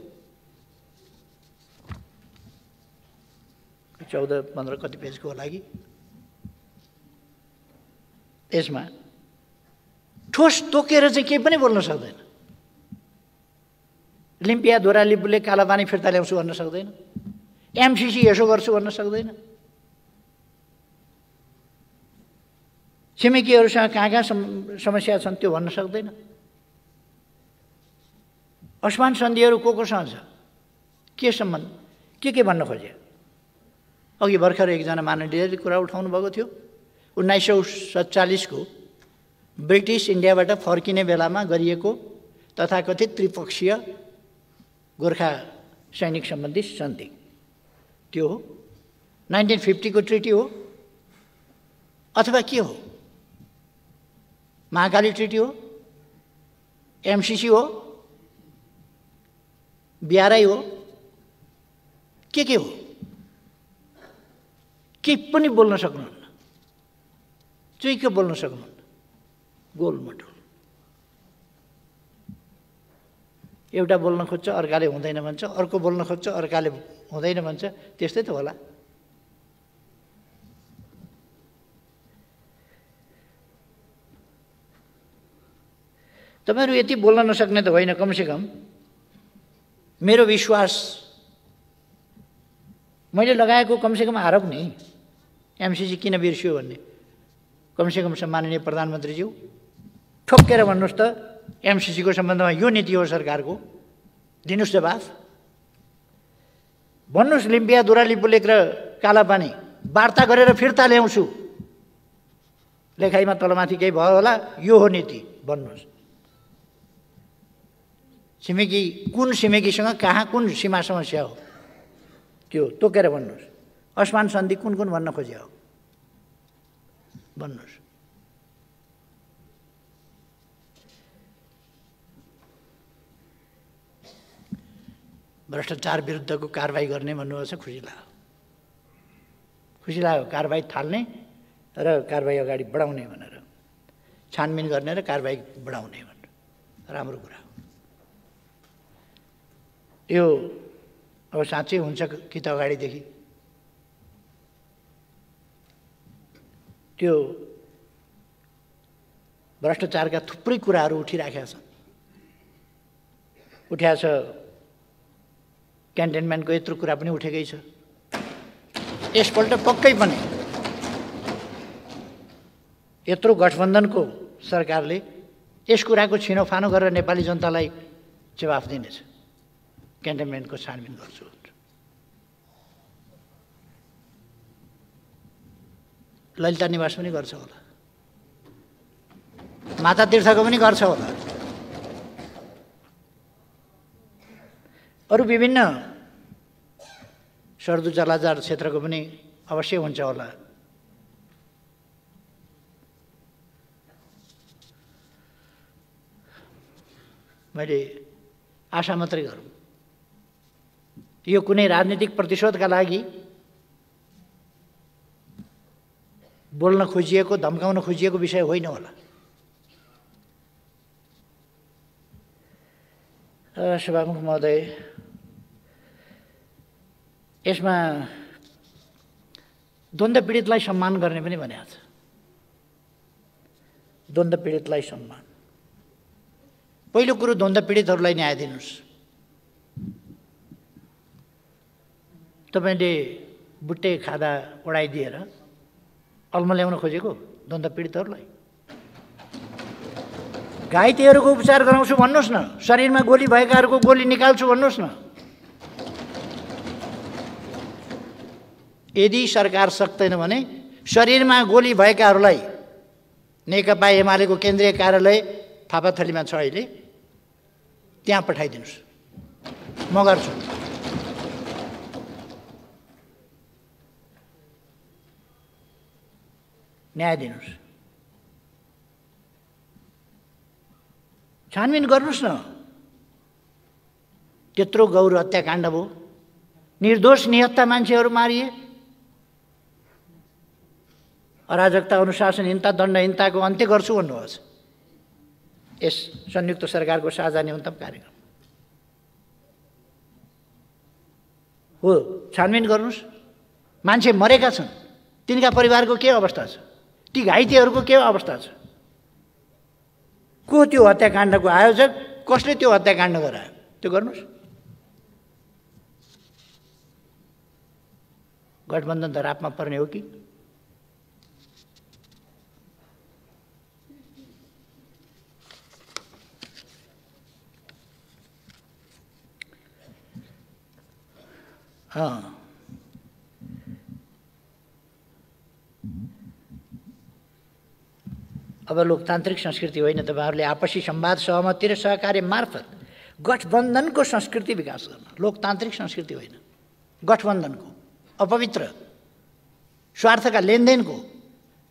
14-15 कति पेजको होला कि। यसमा ठोस तोकेर चाहिँ केही पनि बोल्न सक्दैन। लिम्पियाद्वारा लिम्बूले कालापानी फिर्ता ल्याउँछु भन्न सक्दैन, एमसिसी यसो गर्छु भन्न सक्दैन, छिमेकीहरूसँग कहाँ समस्या छन् त्यो भन्न सक्दैन। असमान सन्धिहरू कोसँग छ, के सम्बन्ध, के भन्न खोजे? अघि भर्खर एकजना माननीयले कुरा उठाउनु भएको थियो, 1947 को ब्रिटिस इन्डियाबाट फर्किने बेलामा गरिएको तथाकथित त्रिपक्षीय गोर्खा सैनिक सम्बन्धी सन्धि त्यो हो। 1950 को ट्रिटी हो अथवा के हो? महाकाली ट्रिटी हो, एमसिसी हो, बिआरआई हो, के हो? के पनि बोल्न सक्नुहुन्न, चुइक बोल्न सक्नुहुन्न, गोलमटोल। एउटा बोल्न खोज्छ अर्काले हुँदैन भन्छ, अर्को बोल्न खोज्छ अर्काले हुँदैन भन्छ, त्यस्तै त होला। तपाईहरु यति बोल्न नसक्ने त होइन, कमसेकम मेरो विश्वास मैले लगाएको कमसेकम आरोप नि एमसिसी किन बिर्सियो भन्ने, कमसेकम सम्माननीय प्रधानमन्त्रीज्यू ठोक्केर भन्नुहोस् त, एमसिसी को सम्बन्धमा यो नीति हो सरकारको, दिनुस् जवाफ। भन्नुहोस् लिम्पिया दुरालिपुलेक र कालापानी वार्ता गरेर फिर्ता ल्याउँछु, लेखाइमा तलमाथि केही भयो होला, यो हो नीति भन्नुहोस्। छिमेकी कुन छिमेकीसँग कहाँ कुन सीमा समस्या हो त्यो तोकेर भन्नुहोस्। असमान सन्धि कुन कुन भन्न खोजे हो भन्नुहोस्। भ्रष्टाचार विरुद्धको कारबाही गर्ने भन्नुभएको छ, खुसी लाग्यो। खुसी लाग्यो कारबाही थाल्ने र कारबाही अगाडि बढाउने भनेर, छानबिन गर्ने र कारबाही बढाउने भनेर राम्रो कुरा हो। यो अब साँच्चै हुन्छ कि त अगाडिदेखि त्यो भ्रष्टाचारका थुप्रै कुराहरू उठिराखेका छन्। उठ्या छ, क्यान्टनमेन्टको यत्रो कुरा पनि उठेकै छ। यसपल्ट पक्कै पनि यत्रो गठबन्धनको सरकारले यस कुराको छिनोफानो गरेर नेपाली जनतालाई जवाफ दिनेछ। क्यान्टनमेन्टको छानबिन गर्छु, ललिता निवास पनि गर्छ होला, माता तीर्थको पनि गर्छ होला, अरू विभिन्न सर्दु जलाजार क्षेत्रको पनि अवश्य हुन्छ होला। मैले आशा मात्रै गरौँ। यो कुनै राजनीतिक प्रतिशोधका लागि बोल्न खोजिएको, धम्काउन खोजिएको विषय होइन होला। सभामुख महोदय, यसमा द्वन्द्व पीडितलाई सम्मान गर्ने पनि भनेको छ। द्वन्द्व पीडितलाई सम्मान। पहिलो कुरो, द्वन्द्व पीडितहरूलाई न्याय दिनुहोस्। तपाईँले बुट्टे खादा उडाइदिएर अल्मल्याउन खोजेको द्वन्द्व पीडितहरूलाई? घाइतेहरूको उपचार गराउँछु भन्नुहोस् न, शरीरमा गोली भएकाहरूको गोली निकाल्छु भन्नुहोस् न। यदि सरकार सक्दैन भने शरीरमा गोली भएकाहरूलाई नेकपा एमालेको केन्द्रीय कार्यालय थापाथलीमा छ अहिले, त्यहाँ पठाइदिनुहोस्, म गर्छु। न्याय दिनुहोस्, छानबिन गर्नुहोस् न। त्यत्रो गौर हत्याकाण्ड भयो, निर्दोष निहत्था मान्छेहरू मारिए। अराजकता, अनुशासनहीनता, दण्डहीनताको अन्त्य गर्छु भन्नुभएको छ यस संयुक्त सरकारको साझा न्यूनतम कार्यक्रम हो। छानबिन गर्नुहोस्। मान्छे मरेका छन्, तिनका परिवारको के अवस्था छ? ती घाइतेहरूको के अवस्था छ? को त्यो हत्याकाण्डको आयोजक? कसले त्यो हत्याकाण्ड गरायो? त्यो गर्नुहोस्। गठबन्धन धरापमा पर्ने हो कि? अब लोकतान्त्रिक संस्कृति होइन, तपाईँहरूले आपसी संवाद, सहमति र सहकार्य मार्फत गठबन्धनको संस्कृति विकास गर्न। लोकतान्त्रिक संस्कृति होइन, गठबन्धनको, अपवित्र स्वार्थका लेनदेनको,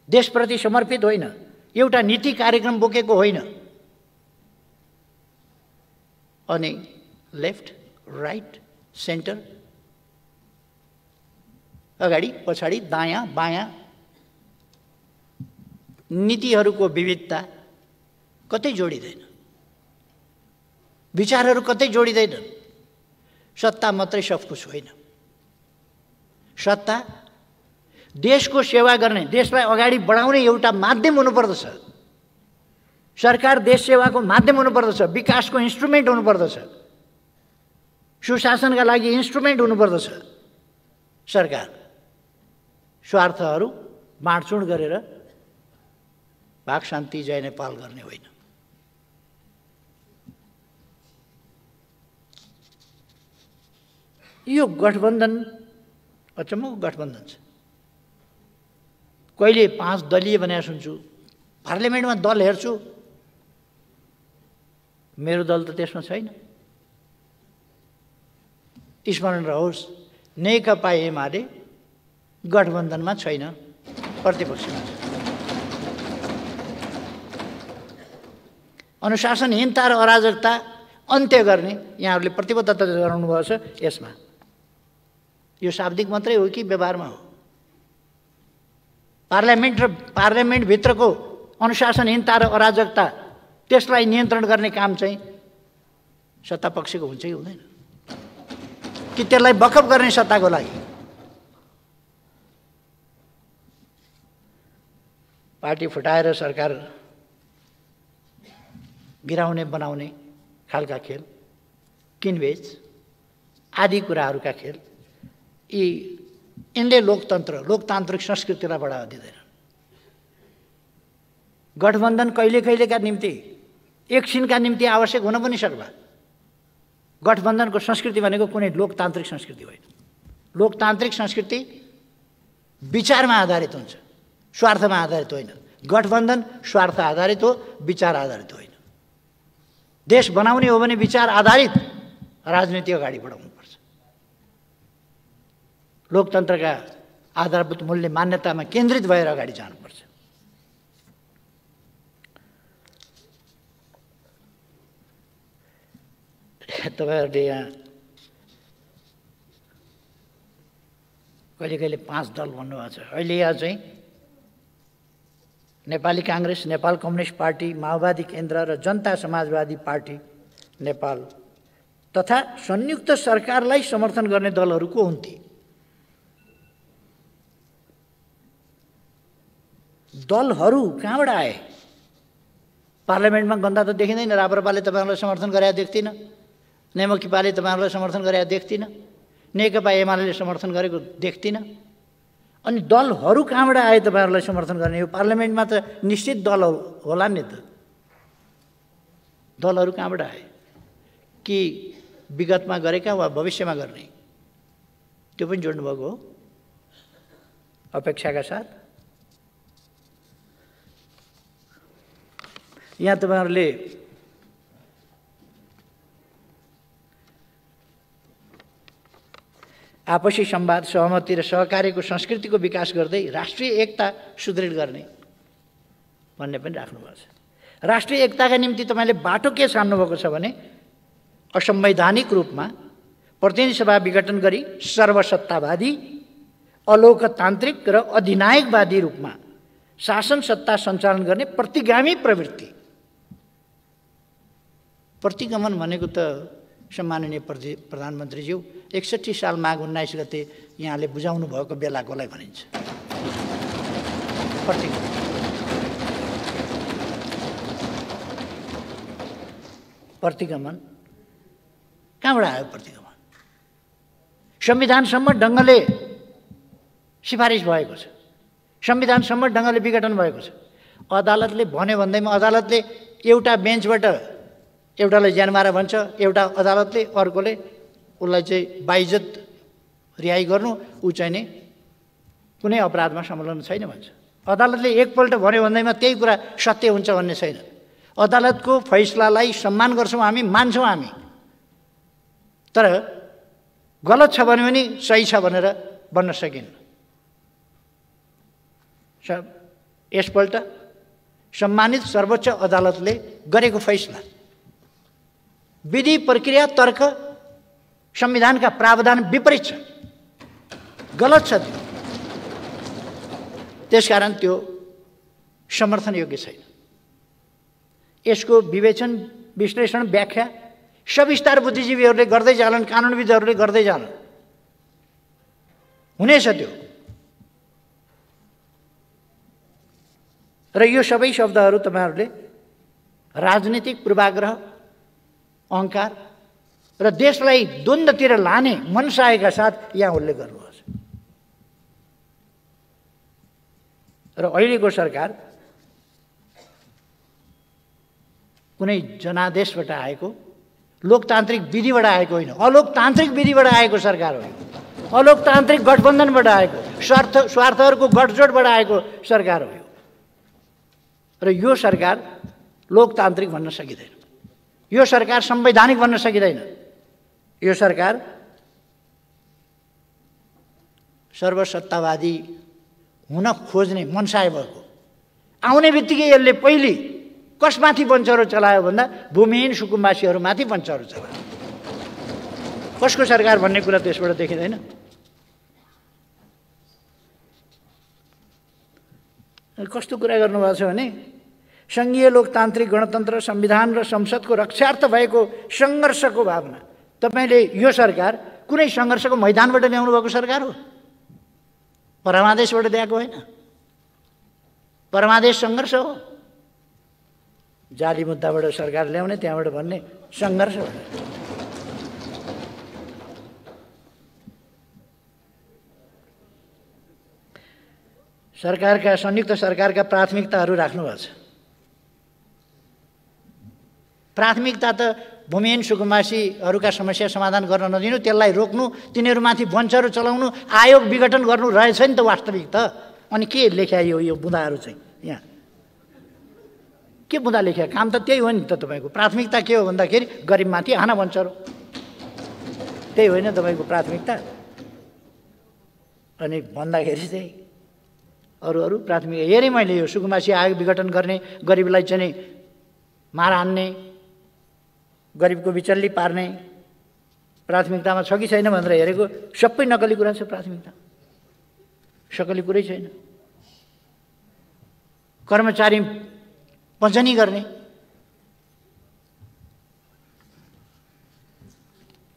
देशप्रति समर्पित होइन, एउटा नीति कार्यक्रम बोकेको होइन। अनि लेफ्ट, राइट, सेन्टर, अगाडि पछाडि, दायाँ बायाँ नीतिहरूको विविधता कतै जोडिँदैन, विचारहरू कतै जोडिँदैनन्। सत्ता मात्रै सब कुछ होइन। सत्ता देशको सेवा गर्ने, देशलाई अगाडि बढाउने एउटा माध्यम हुनुपर्दछ। सरकार देश सेवाको माध्यम हुनुपर्दछ, विकासको इन्स्ट्रुमेन्ट हुनुपर्दछ, सुशासनका लागि इन्स्ट्रुमेन्ट हुनुपर्दछ। सरकार स्वार्थहरू बाँडचुँड गरेर भाग शान्ति जय नेपाल गर्ने होइन। यो गठबन्धन अचम्मको गठबन्धन छ। कहिले 5 दलीय भनेर सुन्छु, पार्लियामेन्टमा दल हेर्छु, मेरो दल त त्यसमा छैन। स्मरण रहोस्, नेकपा एमाले गठबन्धनमा छैन, प्रतिपक्षमा छ। अनुशासनहीनता र अराजकता अन्त्य गर्ने यहाँहरूले प्रतिबद्धता गराउनु भएको छ। यसमा यो शाब्दिक मात्रै हो कि व्यवहारमा हो? पार्लियामेन्टभित्रको अनुशासनहीनता र अराजकता, त्यसलाई नियन्त्रण गर्ने काम चाहिँ सत्तापक्षको हुन्छ कि हुँदैन? कि त्यसलाई बखप गर्ने सत्ताको लागि? पार्टी फुटाएर सरकार गिराउने बनाउने खालका खेल, किनबेच आदि कुराहरूका खेल, यिनले लोकतान्त्रिक संस्कृतिलाई बढावा दिँदैन। गठबन्धन कहिलेका निम्ति, एकछिनका निम्ति आवश्यक हुन पनि सक्ला। गठबन्धनको संस्कृति भनेको कुनै लोकतान्त्रिक संस्कृति होइन। लोकतान्त्रिक संस्कृति विचारमा आधारित हुन्छ, स्वार्थमा आधारित होइन। गठबन्धन स्वार्थ आधारित हो, विचार आधारित होइन। देश बनाउने हो भने विचार आधारित राजनीति अगाडि बढाउनुपर्छ। लोकतन्त्रका आधारभूत मूल्य मान्यतामा केन्द्रित भएर अगाडि जानुपर्छ। तपाईँहरूले यहाँ कहिले कहिले 5 दल भन्नुभएको छ। अहिले यहाँ चाहिँ नेपाली काङ्ग्रेस, नेपाल कम्युनिस्ट पार्टी, माओवादी केन्द्र र जनता समाजवादी पार्टी नेपाल तथा संयुक्त सरकारलाई समर्थन गर्ने दलहरूको हुन् ती। दलहरू कहाँबाट आए? पार्लियामेन्टमा गन्दा त देखिँदैन। राप्रपाले तपाईँहरूलाई समर्थन गरेर देख्दिनँ, नेमकिपाले तपाईँहरूलाई समर्थन गरेर देख्दिनँ, नेकपा एमाले समर्थन गरेको देख्दिनँ। अनि दलहरू कहाँबाट आए तपाईँहरूलाई समर्थन गर्ने? यो पार्लियामेन्टमा त निश्चित दल होला नि त। दलहरू कहाँबाट आए? कि विगतमा गरेका वा भविष्यमा गर्ने? त्यो पनि जोड्नुभएको हो अपेक्षाका साथ। यहाँ तपाईँहरूले आपसी संवाद, सहमति र सहकार्यको संस्कृतिको विकास गर्दै राष्ट्रिय एकता सुदृढ गर्ने भन्ने पनि राख्नुभएको छ। राष्ट्रिय एकताका निम्ति तपाईँले बाटो के छान्नुभएको छ भने असंवैधानिक रूपमा प्रतिनिधि सभा विघटन गरी सर्वसत्तावादी, अलोकतान्त्रिक र अधिनायकवादी रूपमा शासन सत्ता सञ्चालन गर्ने प्रतिगामी प्रवृत्ति। प्रतिगमन भनेको त सम्माननीय प्रधानमन्त्रीज्यू 61 साल माघ 19 गते यहाँले बुझाउनु भएको बेलाकोलाई भनिन्छ। प्रतिगमन कहाँबाट आयो? प्रतिगमन संविधानसम्म ढङ्गले सिफारिस भएको छ, संविधानसम्म ढङ्गले विघटन भएको छ। अदालतले भन्यो भन्दैमा अदालतले एउटा बेन्चबाट एउटालाई ज्यानमारा भन्छ, एउटा अदालतले अर्कोले उसलाई चाहिँ बाइज्जत रिहाई गर्नु, ऊ चाहिँ नि कुनै अपराधमा संलग्न छैन भन्छ। अदालतले एकपल्ट भन्यो भन्दैमा त्यही कुरा सत्य हुन्छ भन्ने छैन। अदालतको फैसलालाई सम्मान गर्छौँ हामी, मान्छौँ हामी, तर गलत छ भने पनि सही छ भनेर भन्न सकिन्न। यसपल्ट सम्मानित सर्वोच्च अदालतले गरेको फैसला विधि, प्रक्रिया, तर्क, संविधानका प्रावधान विपरीत छ, गलत छ त्यो। त्यसकारण त्यो समर्थन योग्य छैन। यसको विवेचन, विश्लेषण, व्याख्या सविस्तार बुद्धिजीवीहरूले गर्दै जालान्, कानुनविदहरूले गर्दै जालान्, हुनेछ त्यो। र यो सबै शब्दहरू तपाईँहरूले राजनीतिक पूर्वाग्रह, अहङ्कार र देशलाई द्वन्द्वतिर लाने मनसायका साथ यहाँ उल्लेख गर्नुभएको छ। र अहिलेको सरकार कुनै जनादेशबाट आएको, लोकतान्त्रिक विधिबाट आएको होइन, अलोकतान्त्रिक विधिबाट आएको सरकार हो। अलोकतान्त्रिक गठबन्धनबाट आएको, स्वार्थहरूको गठजोडबाट आएको सरकार हो। र यो सरकार लोकतान्त्रिक भन्न सकिँदैन, यो सरकार संवैधानिक भन्न सकिँदैन, यो सरकार सर्वसत्तावादी हुन खोज्ने मनसाय भएको। आउने बित्तिकै यसले पहिले कसमाथि वञ्चरो चलायो भन्दा भूमिहीन सुकुम्बासीहरूमाथि वञ्चरो चलायो। कसको सरकार भन्ने कुरा त्यसबाट देखिँदैन। कस्तो कुरा गर्नुभएको छ भने सङ्घीय लोकतान्त्रिक गणतन्त्र, संविधान र संसदको रक्षार्थ भएको सङ्घर्षको भावना। तपाईँले यो सरकार कुनै सङ्घर्षको मैदानबाट ल्याउनु भएको सरकार हो, परमादेशबाट ल्याएको होइन। परमादेश सङ्घर्ष हो, जाली मुद्दाबाट सरकार ल्याउने, त्यहाँबाट भन्ने सङ्घर्ष हो। सरकारका, संयुक्त सरकारका प्राथमिकताहरू राख्नुभएको छ। प्राथमिकता त भूमिहीन सुकुम्बासीहरूका समस्या समाधान गर्न नदिनु, त्यसलाई रोक्नु, तिनीहरूमाथि वञ्चरो चलाउनु, आयोग विघटन गर्नु रहेछ नि त वास्तविक त। अनि के लेख्या यो बुँदाहरू चाहिँ यहाँ के बुँदा लेख्या? काम त त्यही हो नि त। तपाईँको प्राथमिकता के हो भन्दाखेरि गरिबमाथि हाना वञ्चरो, त्यही होइन तपाईँको प्राथमिकता। अनि भन्दाखेरि चाहिँ अरू प्राथमिक हेरेँ मैले। यो सुकुम्बासी आयोग विघटन गर्ने, गरिबलाई चाहिँ मार हान्ने गरिबको बिचल्ली पार्ने प्राथमिकतामा छ कि छैन भनेर हेरेको सबै नकली कुरा छ। प्राथमिकता सकली कुरै छैन। कर्मचारी पञ्चनी गर्ने,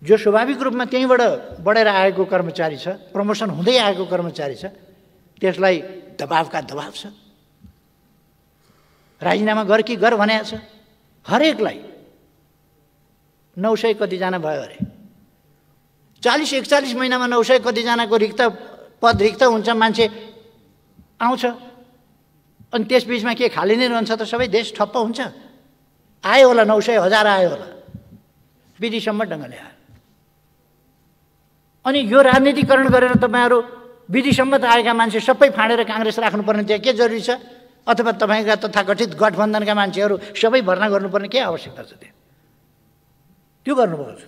जो स्वाभाविक रूपमा त्यहीँबाट बढेर आएको कर्मचारी छ, प्रमोसन हुँदै आएको कर्मचारी छ, त्यसलाई दबावका दबाव छ। राजीनामा गर कि गर भनेको छ। हरेकलाई 900 कतिजना भयो अरे, 40-41 महिनामा 900 कतिजनाको रिक्त पद रिक्त हुन्छ, मान्छे आउँछ, अनि त्यसबिचमा के खाली नै रहन्छ त सबै देश ठप्प हुन्छ। आयो होला 900, 1000 आयो होला, विधिसम्म ढङ्गले आयो। अनि यो राजनीतिकरण गरेर तपाईँहरू विधिसम्म त आएका मान्छे सबै फाँडेर काङ्ग्रेस राख्नुपर्ने त्यहाँ के जरुरी छ? अथवा तपाईँका तथाकथित गठबन्धनका मान्छेहरू सबै भर्ना गर्नुपर्ने के आवश्यकता छ? त्यो गर्नुभएको छ।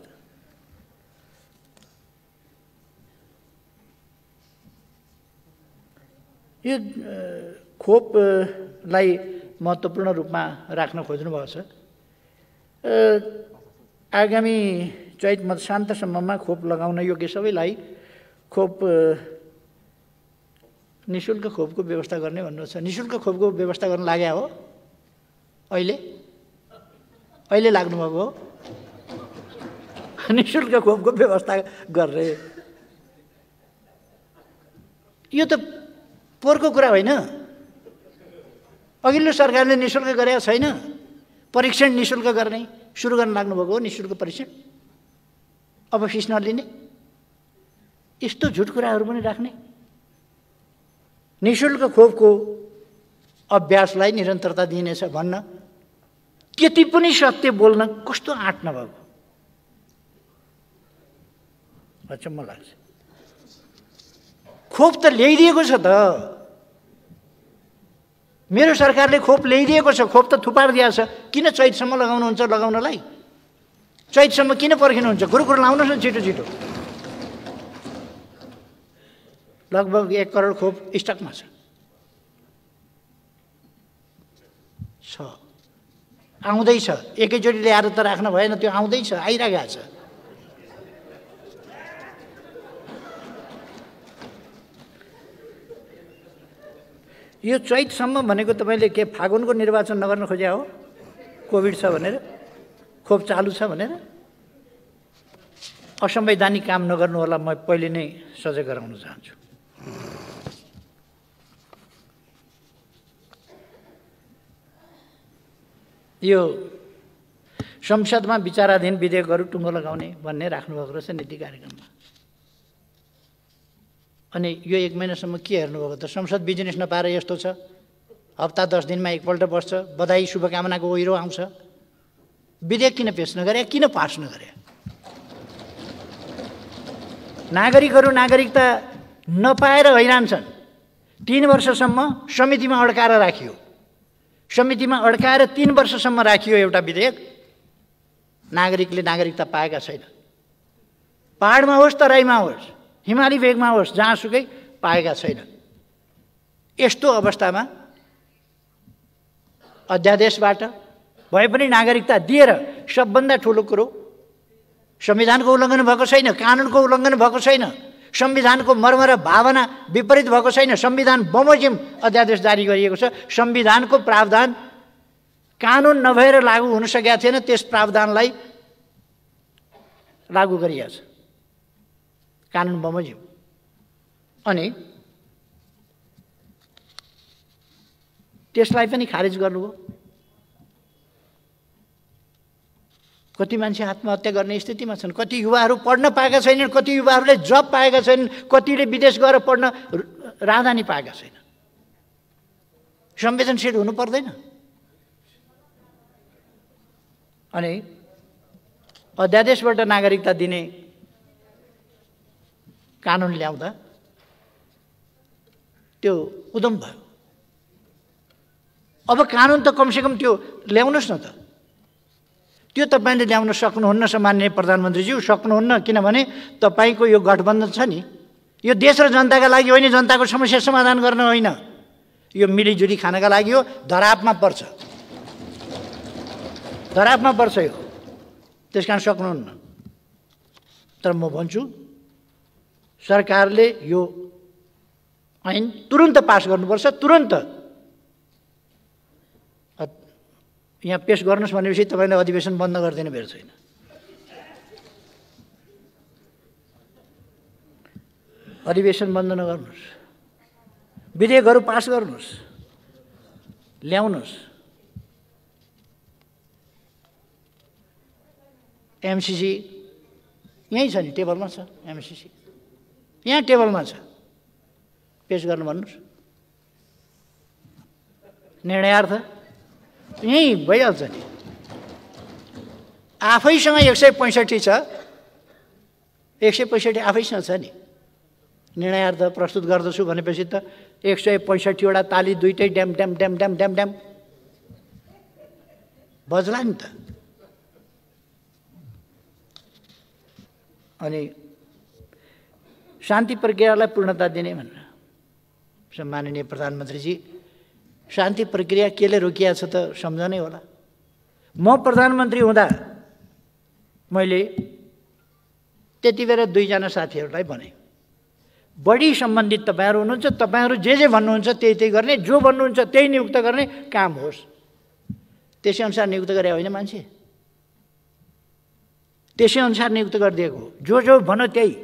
यो खोपलाई महत्त्वपूर्ण रूपमा राख्न खोज्नुभएको छ। आगामी चैत मध्यान्तसम्ममा खोप लगाउन योग्य सबैलाई खोप निःशुल्क खोपको व्यवस्था गर्ने भन्नु छ। निःशुल्क खोपको व्यवस्था गर्न लाग्या हो? अहिले लाग्नुभएको हो? निःशुल्क खोपको व्यवस्था गर्ने यो त पोहोरको कुरा होइन। अघिल्लो सरकारले निःशुल्क गरेको छैन। परीक्षण निःशुल्क गर्ने सुरु गर्न लाग्नुभएको हो। निःशुल्क परीक्षण, अब फिस नलिने, यस्तो झुट कुराहरू पनि राख्ने। निःशुल्क खोपको अभ्यासलाई निरन्तरता दिइनेछ भन्न त्यति पनि सत्य बोल्न कस्तो आँट नभएको अचम्म लाग्छ। खोप त ल्याइदिएको छ त, मेरो सरकारले खोप ल्याइदिएको छ, खोप त थुपार दिएको छ। किन चैतसम्म लगाउनुहुन्छ? लगाउनलाई चैतसम्म किन पर्खिनुहुन्छ? कुरो लाउनुहोस् न छिटो छिटो। लगभग 1 करोड खोप स्टकमा छ। आउँदैछ, एकैचोटि ल्याएर त राख्न भएन, त्यो आउँदैछ, आइरहेको छ। यो चैतसम्म भनेको तपाईँले के फागुनको निर्वाचन नगर्न खोज्या हो? कोभिड छ भनेर, खोप चालु छ भनेर? असंवैधानिक काम नगर्नु होला, म पहिले नै सजग गराउन चाहन्छु। यो संसदमा विचाराधीन विधेयकहरू टुङ्गो लगाउने भन्ने राख्नुभएको रहेछ नीति कार्यक्रममा। अनि यो 1 महिनासम्म के हेर्नुभएको त? संसद बिजनेस नपाएर यस्तो छ। हप्ता 10 दिनमा एकपल्ट बस्छ, बधाई शुभकामनाको ओहिरो आउँछ। विधेयक किन पेश नगरे? किन पास नगरे? नागरिकहरू नागरिकता नपाएर हैरान छन्। 3 वर्षसम्म समितिमा अड्काएर राखियो। समितिमा अड्काएर 3 वर्षसम्म राखियो एउटा विधेयक। नागरिकले नागरिकता पाएका छैन। पहाडमा होस्, तराईमा होस्, हिमाली भेगमा होस्, जहाँसुकै पाएका छैनन्। यस्तो अवस्थामा अध्यादेशबाट भए पनि नागरिकता दिएर सबभन्दा ठुलो कुरो संविधानको उल्लङ्घन भएको छैन, कानुनको उल्लङ्घन भएको छैन, संविधानको मर्म र भावना विपरीत भएको छैन। संविधान बमोजिम अध्यादेश जारी गरिएको छ। संविधानको प्रावधान कानुन नभएर लागू हुन सकेका थिएन, त्यस प्रावधानलाई लागू गरिएको छ। कानुन बमोजिम। अनि त्यसलाई पनि खारेज गर्नुभयो। कति मान्छे आत्महत्या गर्ने स्थितिमा छन्। कति युवाहरू पढ्न पाएका छैनन्। कति युवाहरूले जब पाएका छैनन्। कतिले विदेश गएर पढ्न राजधानी पाएका छैनन्। संवेदनशील हुनु पर्दैन? अनि अध्यादेशबाट नागरिकता दिने कानुन ल्याउँदा त्यो उद्यम भयो। अब कानुन त कमसेकम त्यो ल्याउनुहोस् न त। त्यो तपाईँले ल्याउन सक्नुहुन्न सम्माननीय प्रधानमन्त्रीज्यू, सक्नुहुन्न। किनभने तपाईँको यो गठबन्धन छ नि, यो देश र जनताका लागि होइन, जनताको समस्या समाधान गर्न होइन, यो मिलिजुली खानका लागि हो। धरापमा पर्छ, धरापमा पर्छ। यो त्यस कारण सक्नुहुन्न। तर म भन्छु सरकारले यो ऐन तुरुन्त पास गर्नुपर्छ, तुरुन्त। यहाँ पेश गर्नुहोस् भनेपछि तपाईँले अधिवेशन बन्द गरिदिने बेर छैन। अधिवेशन बन्द नगर्नुहोस्, विधेयकहरू पास गर्नुहोस्, ल्याउनुहोस्। एमसीसी यहीँ छ नि, टेबलमा छ एमसीसी, यहाँ टेबलमा छ, पेश गर्नु भन्नुहोस्। निर्णयार्थ यहीँ भइहाल्छ नि। आफैसँग 165 छ, 165 आफैसँग छ नि। निर्णयार्थ प्रस्तुत गर्दछु भनेपछि त 165 वटा ताली दुईटै ड्याम ड्याम ड्याम ड्याम ड्याम ड्याम बज्ला नि त। अनि शान्ति प्रक्रियालाई पूर्णता दिने भनेर सम्माननीय प्रधानमन्त्रीजी, शान्ति प्रक्रिया केले रोकिएको छ त सम्झनै होला। म प्रधानमन्त्री हुँदा मैले त्यति बेला 2 जना साथीहरूलाई भने, बढी सम्बन्धित तपाईँहरू हुनुहुन्छ, तपाईँहरू जे भन्नुहुन्छ त्यही गर्ने, जो भन्नुहुन्छ त्यही नियुक्त गर्ने काम होस्। त्यसै अनुसार नियुक्त गरे होइन मान्छे, त्यसै अनुसार नियुक्त गरिदिएको हो। जो भन्यो त्यही।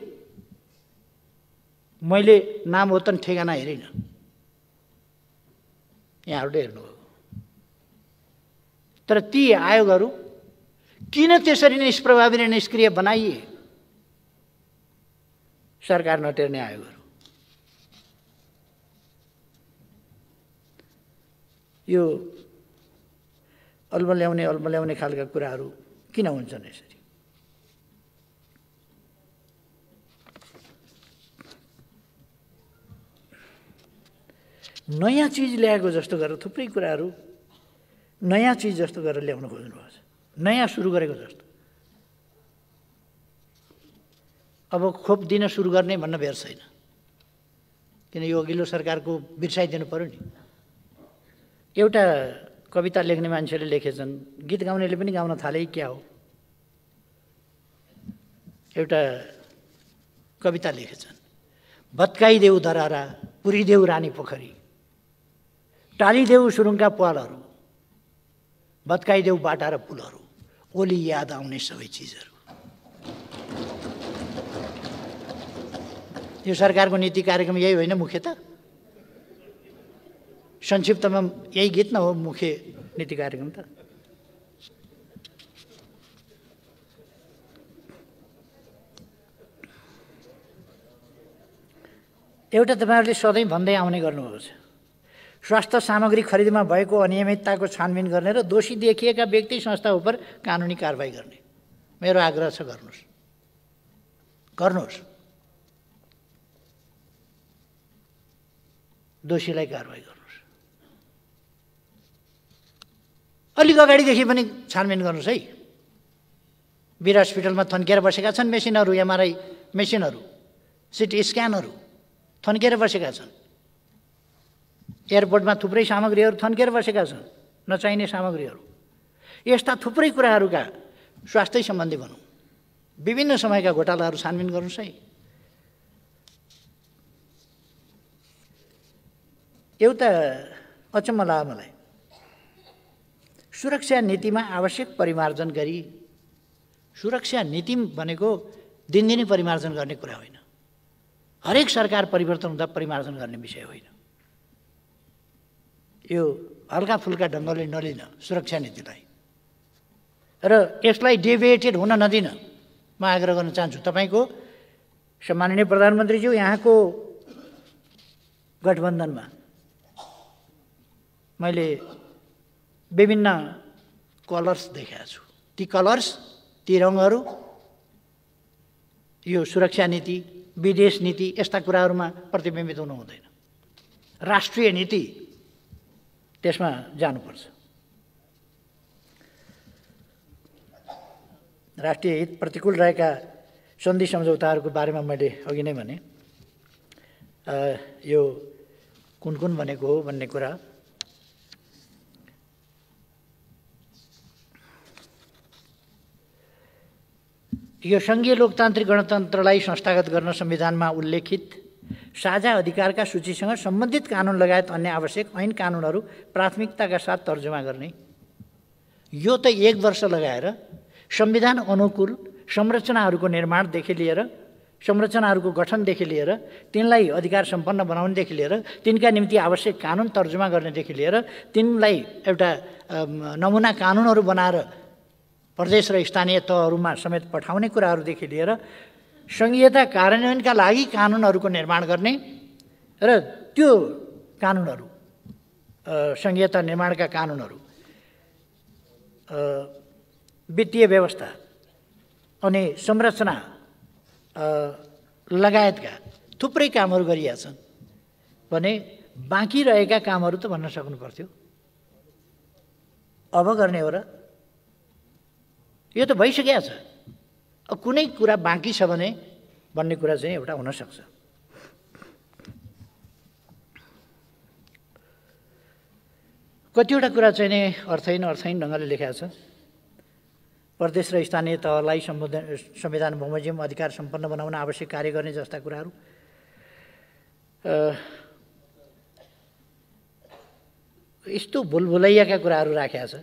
मैले नाम होतन ठेगाना हेरिनँ, यहाँहरूले हेर्नुभयो। तर ती आयोगहरू किन त्यसरी निष्प्रभावी र निष्क्रिय बनाइए? सरकार नटेर्ने आयोगहरू। यो अल्मल्याउने खालका कुराहरू किन हुन्छन् यसरी? नयाँ चिज ल्याएको जस्तो गरेर थुप्रै कुराहरू नयाँ चिज जस्तो गरेर ल्याउन खोज्नुभएको छ, नयाँ सुरु गरेको जस्तो। अब खोप दिन सुरु गर्ने भन्न बेर छैन, किन यो अघिल्लो सरकारको बिर्साइदिनु पर्यो नि। एउटा कविता लेख्ने मान्छेले लेखेछन्, गीत गाउनेले पनि गाउन थाले क्या हो। एउटा कविता लेखेछन्, भत्काइदेऊ धरारा, पुरिदेऊ रानी पोखरी, टालिदेऊ सुरुङका पालहरू, भत्काइदेऊ बाटा र पुलहरू, ओली याद आउने सबै चिजहरू। यो सरकारको नीति कार्यक्रम यही होइन मुख्यतः? संक्षिप्तमा यही गीत न हो मुख्य नीति कार्यक्रम त? एउटा तपाईँहरूले सधैँ भन्दै आउने गर्नुभएको छ, स्वास्थ्य सामग्री खरिदमा भएको अनियमितताको छानबिन गर्ने र दोषी देखिएका व्यक्ति संस्था उप कानुनी कारबाही गर्ने। मेरो आग्रह छ, गर्नुहोस्, दोषीलाई कारबाही गर्नुहोस्। अलिक अगाडिदेखि पनि छानबिन गर्नुहोस् है। वीर हस्पिटलमा थन्किएर बसेका छन् मेसिनहरू, एमआरआई मेसिनहरू, सिटी स्क्यानहरू थन्किएर बसेका छन्। एयरपोर्टमा थुप्रै सामग्रीहरू थन्किएर बसेका छन्, नचाहिने सामग्रीहरू। यस्ता थुप्रै कुराहरूका स्वास्थ्य सम्बन्धी भनौँ, विभिन्न समयका घोटालाहरू छानबिन गर्नुहोस् है। एउटा अचम्म लाग्यो मलाई, सुरक्षा नीतिमा आवश्यक परिमार्जन गरी, सुरक्षा नीति भनेको दिनदिनै परिमार्जन गर्ने कुरा होइन, हरेक सरकार परिवर्तन हुँदा परिमार्जन गर्ने विषय होइन। यो हल्का फुल्का ढङ्गले नलिन सुरक्षा नीतिलाई, र यसलाई डेभिएटेड हुन नदिन म आग्रह गर्न चाहन्छु। तपाईँको सम्माननीय प्रधानमन्त्रीज्यू, यहाँको गठबन्धनमा मैले विभिन्न कलर्स देखाएको छु। ती कलर्स, ती रङहरू यो सुरक्षा नीति, विदेश नीति यस्ता कुराहरूमा प्रतिबिम्बित हुनु हुँदैन। राष्ट्रिय नीति त्यसमा जानुपर्छ। राष्ट्रिय हित प्रतिकूल रहेका सन्धि सम्झौताहरूको बारेमा मैले अघि नै भने, यो कुन कुन भनेको हो भन्ने कुरा यो सङ्घीय लोकतान्त्रिक गणतन्त्रलाई संस्थागत गर्न संविधानमा उल्लेखित साझा अधिकारका सूचीसँग सम्बन्धित कानुन लगायत अन्य आवश्यक ऐन कानुनहरू प्राथमिकताका साथ तर्जुमा गर्ने। यो त 1 वर्ष लगाएर संविधान अनुकूल संरचनाहरूको निर्माणदेखि लिएर संरचनाहरूको गठनदेखि लिएर तिनलाई अधिकार सम्पन्न बनाउनेदेखि लिएर तिनका निम्ति आवश्यक कानुन तर्जुमा गर्नेदेखि लिएर तिनलाई एउटा नमुना कानुनहरू बनाएर प्रदेश र स्थानीय तहहरूमा समेत पठाउने कुराहरूदेखि लिएर सङ्घीयता कार्यान्वयनका लागि कानुनहरूको निर्माण गर्ने र त्यो कानुनहरू सङ्घीयता निर्माणका कानुनहरू वित्तीय व्यवस्था अनि संरचना लगायतका थुप्रै कामहरू गरिएका छन् भने बाँकी रहेका कामहरू त भन्न सक्नु पर्थ्यो। अब गर्ने हो र? यो त भइसकेको छ। अब कुनै कुरा बाँकी छ भने भन्ने कुरा चाहिँ एउटा हुनसक्छ। कतिवटा कुरा चाहिँ नि अर्थहीन ढङ्गले लेखेको छ। प्रदेश र स्थानीय तहलाई संविधान बमोजिम अधिकार सम्पन्न बनाउन आवश्यक कार्य गर्ने जस्ता कुराहरू यस्तो भुलभुलैयाका कुराहरू राखेको छ।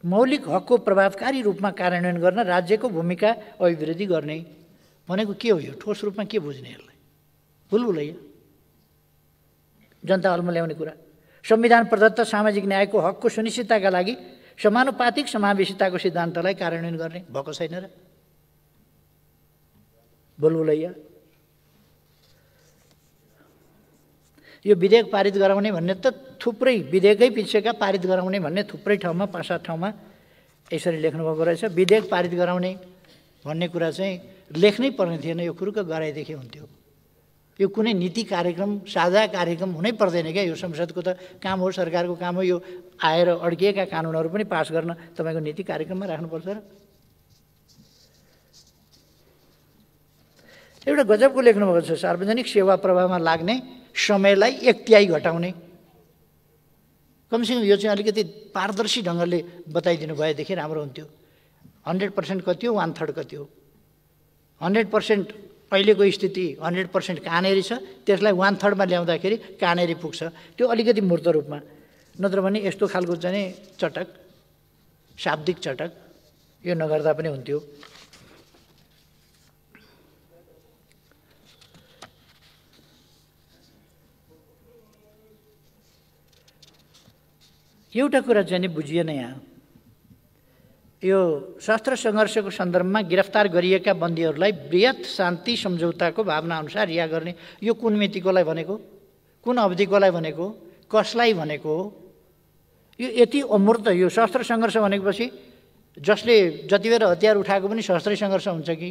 मौलिक हकको प्रभावकारी रूपमा कार्यान्वयन गर्न राज्यको भूमिका अभिवृद्धि गर्ने भनेको के हो? यो ठोस रूपमा के बुझ्ने? यसलाई भुलभुलैया जनता हलमा ल्याउने कुरा। संविधान प्रदत्त सामाजिक न्यायको हकको सुनिश्चितताका लागि समानुपातिक समावेशिताको सिद्धान्तलाई कार्यान्वयन गर्ने भएको छैन र? भुलभुलैया। यो विधेयक पारित गराउने भन्ने त थुप्रै विधेयकै पिछेका पारित गराउने भन्ने थुप्रै ठाउँमा 5-7 ठाउँमा यसरी लेख्नुभएको रहेछ। विधेयक पारित गराउने भन्ने कुरा चाहिँ लेख्नै पर्ने थिएन, यो कुरुक्क गराइदेखि हुन्थ्यो। यो कुनै नीति कार्यक्रम साझा कार्यक्रम हुनै पर्दैन क्या। यो संसदको त काम हो, सरकारको काम हो। यो आएर अड्किएका कानुनहरू पनि पास गर्न तपाईँको नीति कार्यक्रममा राख्नुपर्छ र? एउटा गजबको लेख्नुभएको छ, सार्वजनिक सेवा प्रवाहमा लाग्ने समयलाई 1/3 घटाउने। कमसेकम यो चाहिँ अलिकति पारदर्शी ढङ्गले बताइदिनु भएदेखि राम्रो हुन्थ्यो। 100% कति हो, 1/3 कति हो? 100% अहिलेको स्थिति 100% कहाँनेरि छ, त्यसलाई 1/3 मा ल्याउँदाखेरि कहाँनेरि पुग्छ, त्यो अलिकति मूर्त रूपमा। नत्र भने यस्तो खालको चाहिँ चटक, शाब्दिक चटक यो नगर्दा पनि हुन्थ्यो। एउटा कुरा चाहिँ नि बुझिएन यहाँ। यो सशस्त्र सङ्घर्षको सन्दर्भमा गिरफ्तार गरिएका बन्दीहरूलाई बृहत शान्ति सम्झौताको भावना अनुसार रिहा गर्ने, यो कुन मितिकोलाई भनेको, कुन अवधिकोलाई भनेको, कसलाई भनेको हो? यो यति अमूर्त। यो सशस्त्र सङ्घर्ष भनेपछि जसले जति बेर हतियार उठाएको पनि सशस्त्र सङ्घर्ष हुन्छ कि,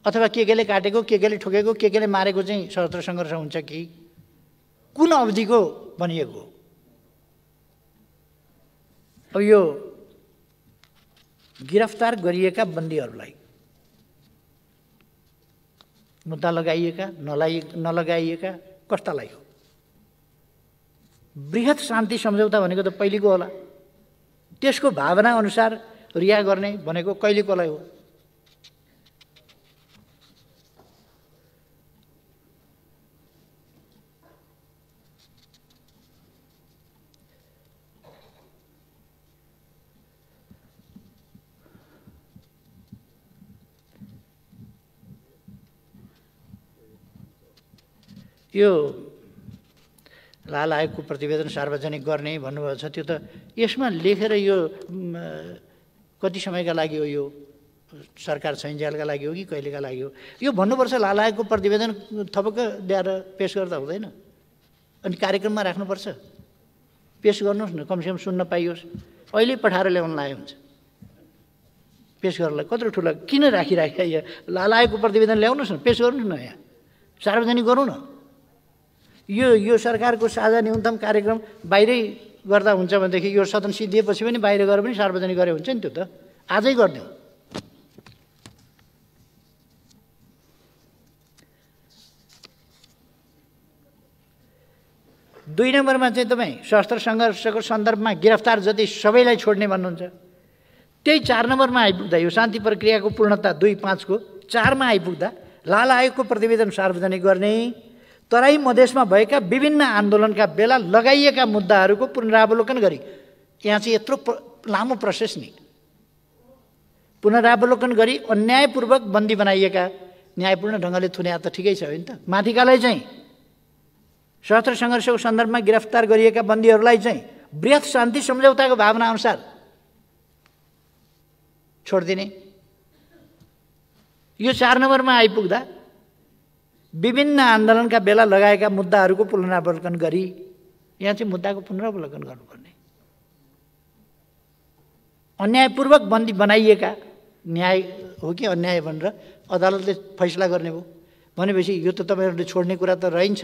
अथवा केले काटेको, केले ठोकेको, केले मारेको चाहिँ सशस्त्र सङ्घर्ष हुन्छ कि, कुन अवधिको भनिएको? अब यो गिरफ्तार गरिएका बन्दीहरूलाई मुद्दा लगाइएका नलगाइएका कस्तालाई हो? बृहत शान्ति सम्झौता भनेको त पहिलेको होला। त्यसको भावना अनुसार रिहा गर्ने भनेको कहिलेकोलाई हो? यो लाल आयोगको प्रतिवेदन सार्वजनिक गर्ने भन्नुभएको छ, त्यो त यसमा लेखेर यो कति समयका लागि हो? यो सरकार छैन्जेलका लागि हो कि कहिलेका लागि हो? यो भन्नुपर्छ लाल आयोगको प्रतिवेदन थपक्क ल्याएर पेस गर्दा हुँदैन, अनि कार्यक्रममा राख्नुपर्छ। पेस गर्नुहोस् न, कमसेकम सुन्न पाइयोस्। अहिले पठाएर ल्याउन लागे हुन्छ पेस गर्नलाई। कत्रो ठुलो किन राखिराख्या? यहाँ लाल आयोगको प्रतिवेदन ल्याउनुहोस् न, पेस गर्नुहोस् न, यहाँ सार्वजनिक गरौँ न। यो सरकारको साझा न्यूनतम कार्यक्रम बाहिरै गर्दा हुन्छ भनेदेखि यो सदन सिद्धिएपछि पनि बाहिर गएर पनि सार्वजनिक गरे हुन्छ नि। त्यो त आजै गरिदिउँ। 2 नम्बरमा चाहिँ तपाईँ सशस्त्र सङ्घर्षको सन्दर्भमा गिरफ्तार जति सबैलाई छोड्ने भन्नुहुन्छ। त्यही 4 नम्बरमा आइपुग्दा यो शान्ति प्रक्रियाको पूर्णता 2.5 को 4 मा आइपुग्दा लाल आयोगको प्रतिवेदन सार्वजनिक गर्ने, तराई मधेसमा भएका विभिन्न आन्दोलनका बेला लगाइएका मुद्दाहरूको पुनरावलोकन गरी, यहाँ चाहिँ यत्रो लामो प्रोसेस नि, पुनरावलोकन गरी अन्यायपूर्वक बन्दी बनाइएका न्यायपूर्ण ढङ्गले थुने त ठिकै छ होइन त। माथिकालाई चाहिँ सशस्त्र सङ्घर्षको सन्दर्भमा गिरफ्तार गरिएका बन्दीहरूलाई चाहिँ बृहत शान्ति सम्झौताको भावना अनुसार छोडिदिने। यो 4 नम्बरमा आइपुग्दा विभिन्न आन्दोलनका बेला लगाएका मुद्दाहरूको पुनरावलोकन गरी, यहाँ चाहिँ मुद्दाको पुनरावलोकन गर्नुपर्ने। अन्यायपूर्वक बन्दी बनाइएका, न्याय हो कि अन्याय भनेर अदालतले फैसला गर्ने भयो भनेपछि यो त तपाईँहरूले छोड्ने कुरा त रहन्छ।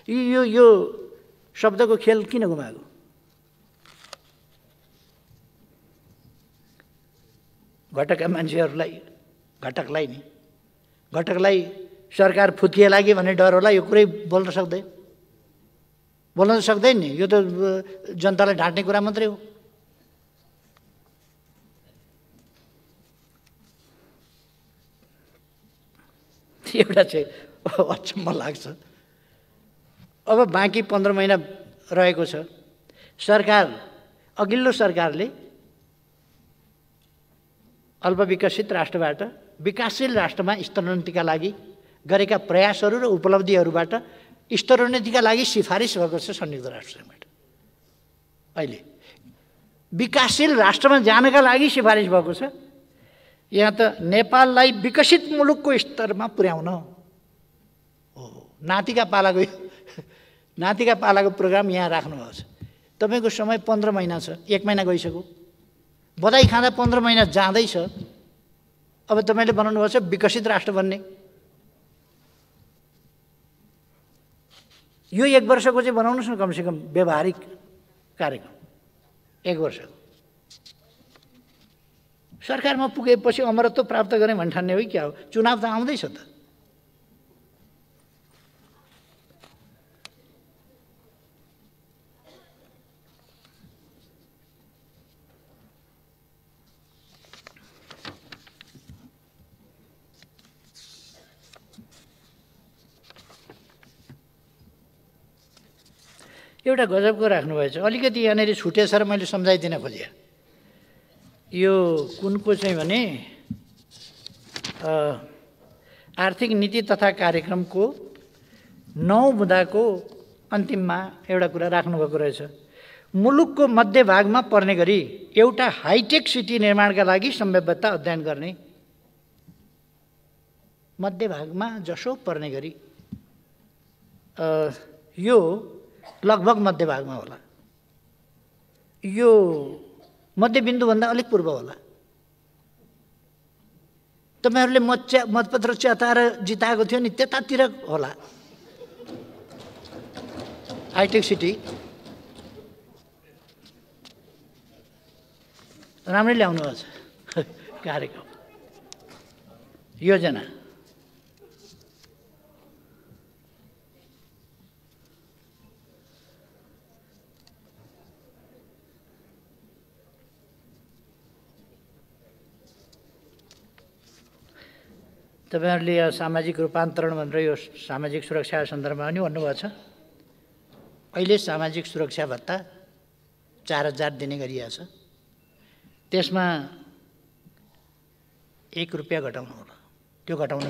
यो शब्दको खेल किन गुमाएको? घटकका मान्छेहरूलाई, घटकलाई सरकार फुत्किए लागि भन्ने डर होला, यो कुरै बोल्न त सक्दैन नि। यो त जनतालाई ढाँट्ने कुरा मात्रै हो। एउटा चाहिँ अचम्म लाग्छ। अब बाँकी 15 महिना रहेको छ। अघिल्लो सरकारले अल्पविकसित राष्ट्रबाट विकासशील राष्ट्रमा स्तरोन्नतिका लागि गरेका प्रयासहरू र उपलब्धिहरूबाट स्तरोन्नतिका लागि सिफारिस भएको छ संयुक्त राष्ट्रसङ्घबाट। अहिले विकासशील राष्ट्रमा जानका लागि सिफारिस भएको छ। यहाँ त नेपाललाई विकसित मुलुकको स्तरमा पुर्याउन हो। नातिका पालाको प्रोग्राम यहाँ राख्नुभएको छ। तपाईँको समय 15 महिना छ, 1 महिना गइसक्यो। बधाई खाँदा 15 महिना जाँदैछ। अब तपाईँले बनाउनु भएको छ विकसित राष्ट्र भन्ने। यो 1 वर्षको चाहिँ बनाउनुहोस् न, कमसेकम व्यवहारिक कार्यक्रम 1 वर्षको। सरकारमा पुगेपछि अमरत्व प्राप्त गर्ने भन्ने ठान्ने हो क्या हो? चुनाव त आउँदैछ त। एउटा गजबको राख्नुभएछ। अलिकति यहाँनिर छुटेछ र मैले सम्झाइदिन खोजेँ। यो कुनको चाहिँ भने आर्थिक नीति तथा कार्यक्रमको 9 बुँदाको अन्तिममा एउटा कुरा राख्नुभएको रहेछ। मुलुकको मध्यभागमा पर्ने गरी एउटा हाइटेक सिटी निर्माणका लागि सम्भाव्यता अध्ययन गर्ने। मध्यभागमा जसो पर्ने गरी, यो लगभग मध्यभागमा होला। यो मध्यबिन्दुभन्दा अलिक पूर्व होला। तपाईँहरूले मतपत्र च्याताएर जिताएको थियो नि, त्यतातिर होला हाइटेक सिटी। राम्रै ल्याउनुभएको छ कार्यक्रम, योजना। तपाईँहरूले यो सामाजिक रूपान्तरण भनेर यो सामाजिक सुरक्षा सन्दर्भमा पनि भन्नुभएको छ। अहिले सामाजिक सुरक्षा भत्ता 4000 दिने गरिएको छ। त्यसमा 1 रुपियाँ घटाउनु होला। त्यो घटाउन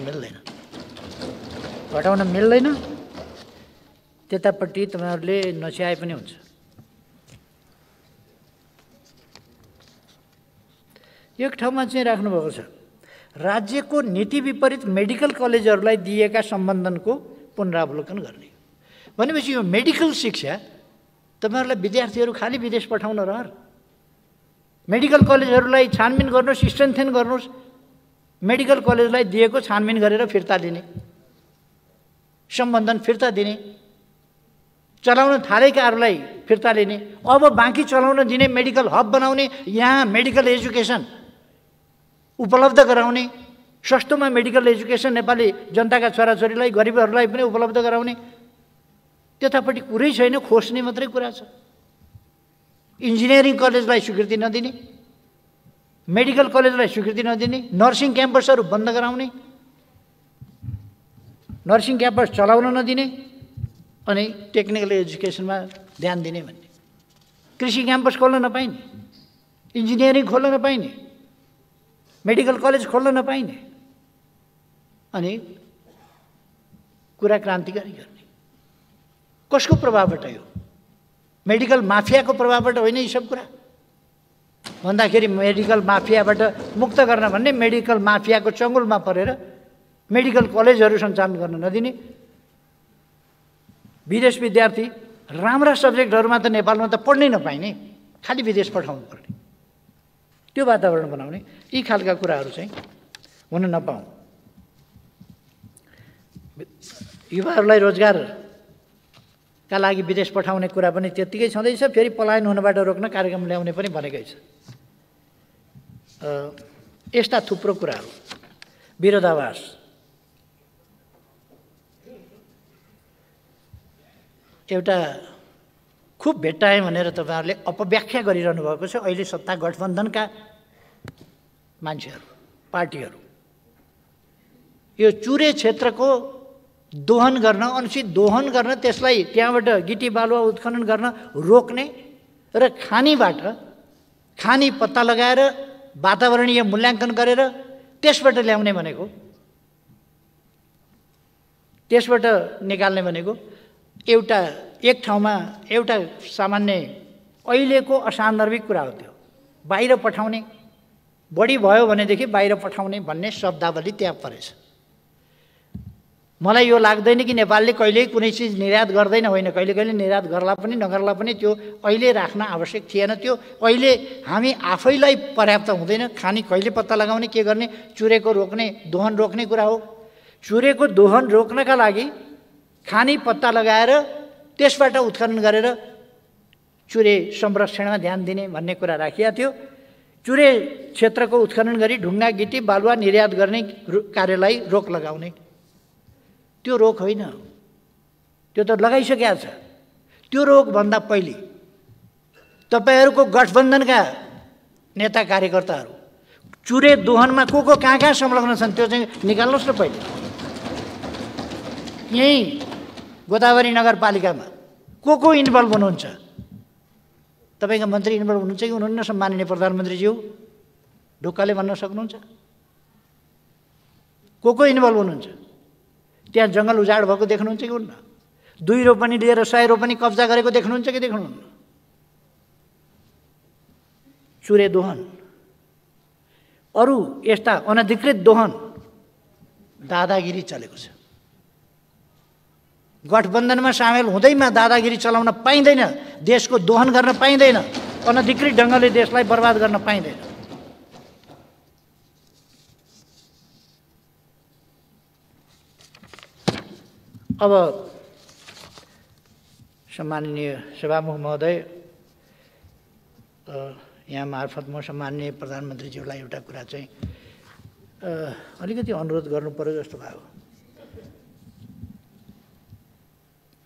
मिल्दैन। त्यतापट्टि तपाईँहरूले नच्याए पनि हुन्छ। एक ठाउँमा चाहिँ राख्नुभएको छ, राज्यको नीति विपरीत मेडिकल कलेजहरूलाई दिएका सम्बन्धनको पुनरावलोकन गर्ने। भनेपछि यो मेडिकल शिक्षा तपाईँहरूलाई विद्यार्थीहरू खालि विदेश पठाउन रहर। मेडिकल कलेजहरूलाई छानबिन गर्नुहोस्, स्ट्रेन्थेन गर्नुहोस्। मेडिकल कलेजलाई दिएको छानबिन गरेर फिर्ता दिने, सम्बन्धन फिर्ता दिने, चलाउन थालेकाहरूलाई फिर्ता लिने, अब बाँकी चलाउन दिने, मेडिकल हब बनाउने, यहाँ मेडिकल एजुकेसन उपलब्ध गराउने, सस्तोमा मेडिकल एजुकेसन नेपाली जनताका छोराछोरीलाई, गरिबहरूलाई पनि उपलब्ध गराउने। त्यतापट्टि कुरै छैन, खोज्ने मात्रै कुरा छ। इन्जिनियरिङ कलेजलाई स्वीकृति नदिने, मेडिकल कलेजलाई स्वीकृति नदिने, नर्सिङ क्याम्पसहरू बन्द गराउने, नर्सिङ क्याम्पस चलाउन नदिने, अनि टेक्निकल एजुकेसनमा ध्यान दिने भन्ने। कृषि क्याम्पस खोल्न नपाइने, इन्जिनियरिङ खोल्न नपाइने, मेडिकल कलेज खोल्न नपाइने, अनि कुरा क्रान्तिकारी गर्ने। कसको प्रभावबाट यो? मेडिकल माफियाको प्रभावबाट होइन यी सब कुरा भन्दाखेरि मेडिकल माफियाबाट मुक्त गर्न भन्ने, मेडिकल माफियाको चङ्गुलमा परेर मेडिकल कलेजहरू सञ्चालन गर्न नदिने, विदेश विद्यार्थी राम्रा सब्जेक्टहरूमा त नेपालमा त पढ्नै नपाइने, खालि विदेश पठाउनु पर्ने, त्यो वातावरण बनाउने, यी खालका कुराहरू चाहिँ हुन नपाउँ। युवाहरूलाई रोजगारका लागि विदेश पठाउने कुरा पनि त्यत्तिकै छँदैछ। फेरि पलायन हुनबाट रोक्न कार्यक्रम ल्याउने पनि भनेकै छ। यस्ता थुप्रो कुराहरू। विरोधाभास, एउटा खुब भेट्टाएँ भनेर तपाईँहरूले अपव्याख्या गरिरहनु भएको छ अहिले सत्ता गठबन्धनका मान्छेहरू, पार्टीहरू। यो चुरे क्षेत्रको दोहन गर्न, अनुचित दोहन गर्न, त्यसलाई त्यहाँबाट गिटी बालुवा उत्खनन गर्न रोक्ने र खानी पत्ता लगाएर वातावरणीय मूल्याङ्कन गरेर त्यसबाट ल्याउने भनेको, त्यसबाट निकाल्ने भनेको एक ठाउँमा एउटा सामान्य अहिलेको असान्दर्भिक कुरा हो। त्यो बाहिर पठाउने, बढी भयो भनेदेखि बाहिर पठाउने भन्ने शब्दावली त्यहाँ परेछ। मलाई यो लाग्दैन कि नेपालले कहिल्यै कुनै चिज निर्यात गर्दैन, होइन, कहिले कहिले निर्यात गर्ला पनि नगर्ला पनि त्यो अहिले राख्न आवश्यक थिएन। त्यो अहिले हामी आफैलाई पर्याप्त हुँदैन। खानी कहिले पत्ता लगाउने, के गर्ने, चुरेको रोक्ने, दोहन रोक्ने कुरा हो। चुरेको दोहन रोक्नका लागि खानी पत्ता लगाएर त्यसबाट उत्खनन गरेर चुरे संरक्षणमा ध्यान दिने भन्ने कुरा राखिएको थियो। चुरे क्षेत्रको उत्खनन गरी ढुङ्गा गिटी बालुवा निर्यात गर्ने कार्यलाई रोक लगाउने, त्यो रोक होइन, त्यो त लगाइसकेको छ। त्यो रोकभन्दा पहिले तपाईँहरूको गठबन्धनका नेता कार्यकर्ताहरू चुरे दोहनमा को कहाँ संलग्न छन् त्यो चाहिँ निकाल्नुहोस् न पहिले। यहीँ गोदावरी नगरपालिकामा को इन्भल्भ हुनुहुन्छ? तपाईँका मन्त्री इन्भल्भ हुनुहुन्छ कि हुनुहुन्न? सम्माननीय प्रधानमन्त्रीज्यू ढुक्कले भन्न सक्नुहुन्छ? को इन्भल्भ हुनुहुन्छ? त्यहाँ जङ्गल उजाड भएको देख्नुहुन्छ कि हुन्न? 2 रोपनी लिएर 100 रोपनी कब्जा गरेको देख्नुहुन्छ कि देख्नुहुन्न? चुरे दोहन, अरू यस्ता अनधिकृत दोहन, दादागिरी चलेको छ। गठबन्धनमा सामेल हुँदैमा दादागिरी चलाउन पाइँदैन, देशको दोहन गर्न पाइँदैन, अनधिकृत ढङ्गले देशलाई बर्बाद गर्न पाइँदैन। अब सम्माननीय सभामुख महोदय, यहाँ मार्फत म सम्माननीय प्रधानमन्त्रीज्यूलाई एउटा कुरा चाहिँ अलिकति अनुरोध गर्नु पर्यो जस्तो भयो।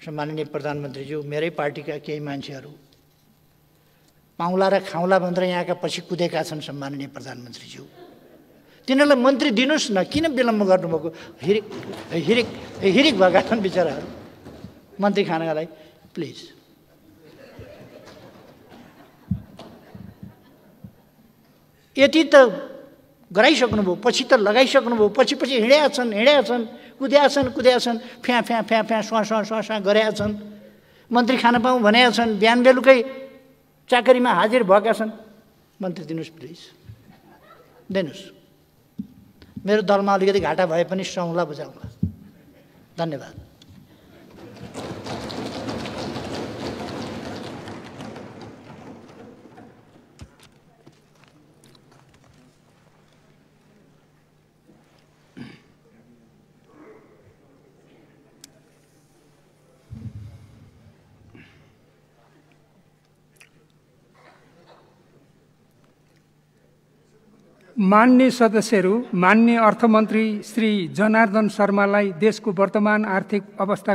सम्माननीय प्रधानमन्त्रीज्यू, मेरै पार्टीका केही मान्छेहरू पाउला र खाउला भनेर यहाँका पछि कुदेका छन्। सम्माननीय प्रधानमन्त्रीज्यू, तिनीहरूलाई मन्त्री दिनुहोस् न, किन विलम्ब गर्नुभएको? हिरिक भएका छन् बिचराहरू मन्त्री खानका लागि। प्लिज, यति त गराइसक्नुभयो, पछि त लगाइसक्नुभयो, पछि हिँडेका छन्, कुद्या छन्, फ्या स्वा गरेका छन्, मन्त्री खान पाऊँ भनेका छन्, बिहान बेलुकै चाकरीमा हाजिर भएका छन्। मन्त्री दिनुहोस् प्लिज, दिनुहोस्। मेरो दलमा अलिकति घाटा भए पनि सुहाउँला बुझाउँला। धन्यवाद। माननीय सदस्यहरू, माननीय अर्थमन्त्री श्री जनार्दन शर्मालाई देशको वर्तमान आर्थिक अवस्था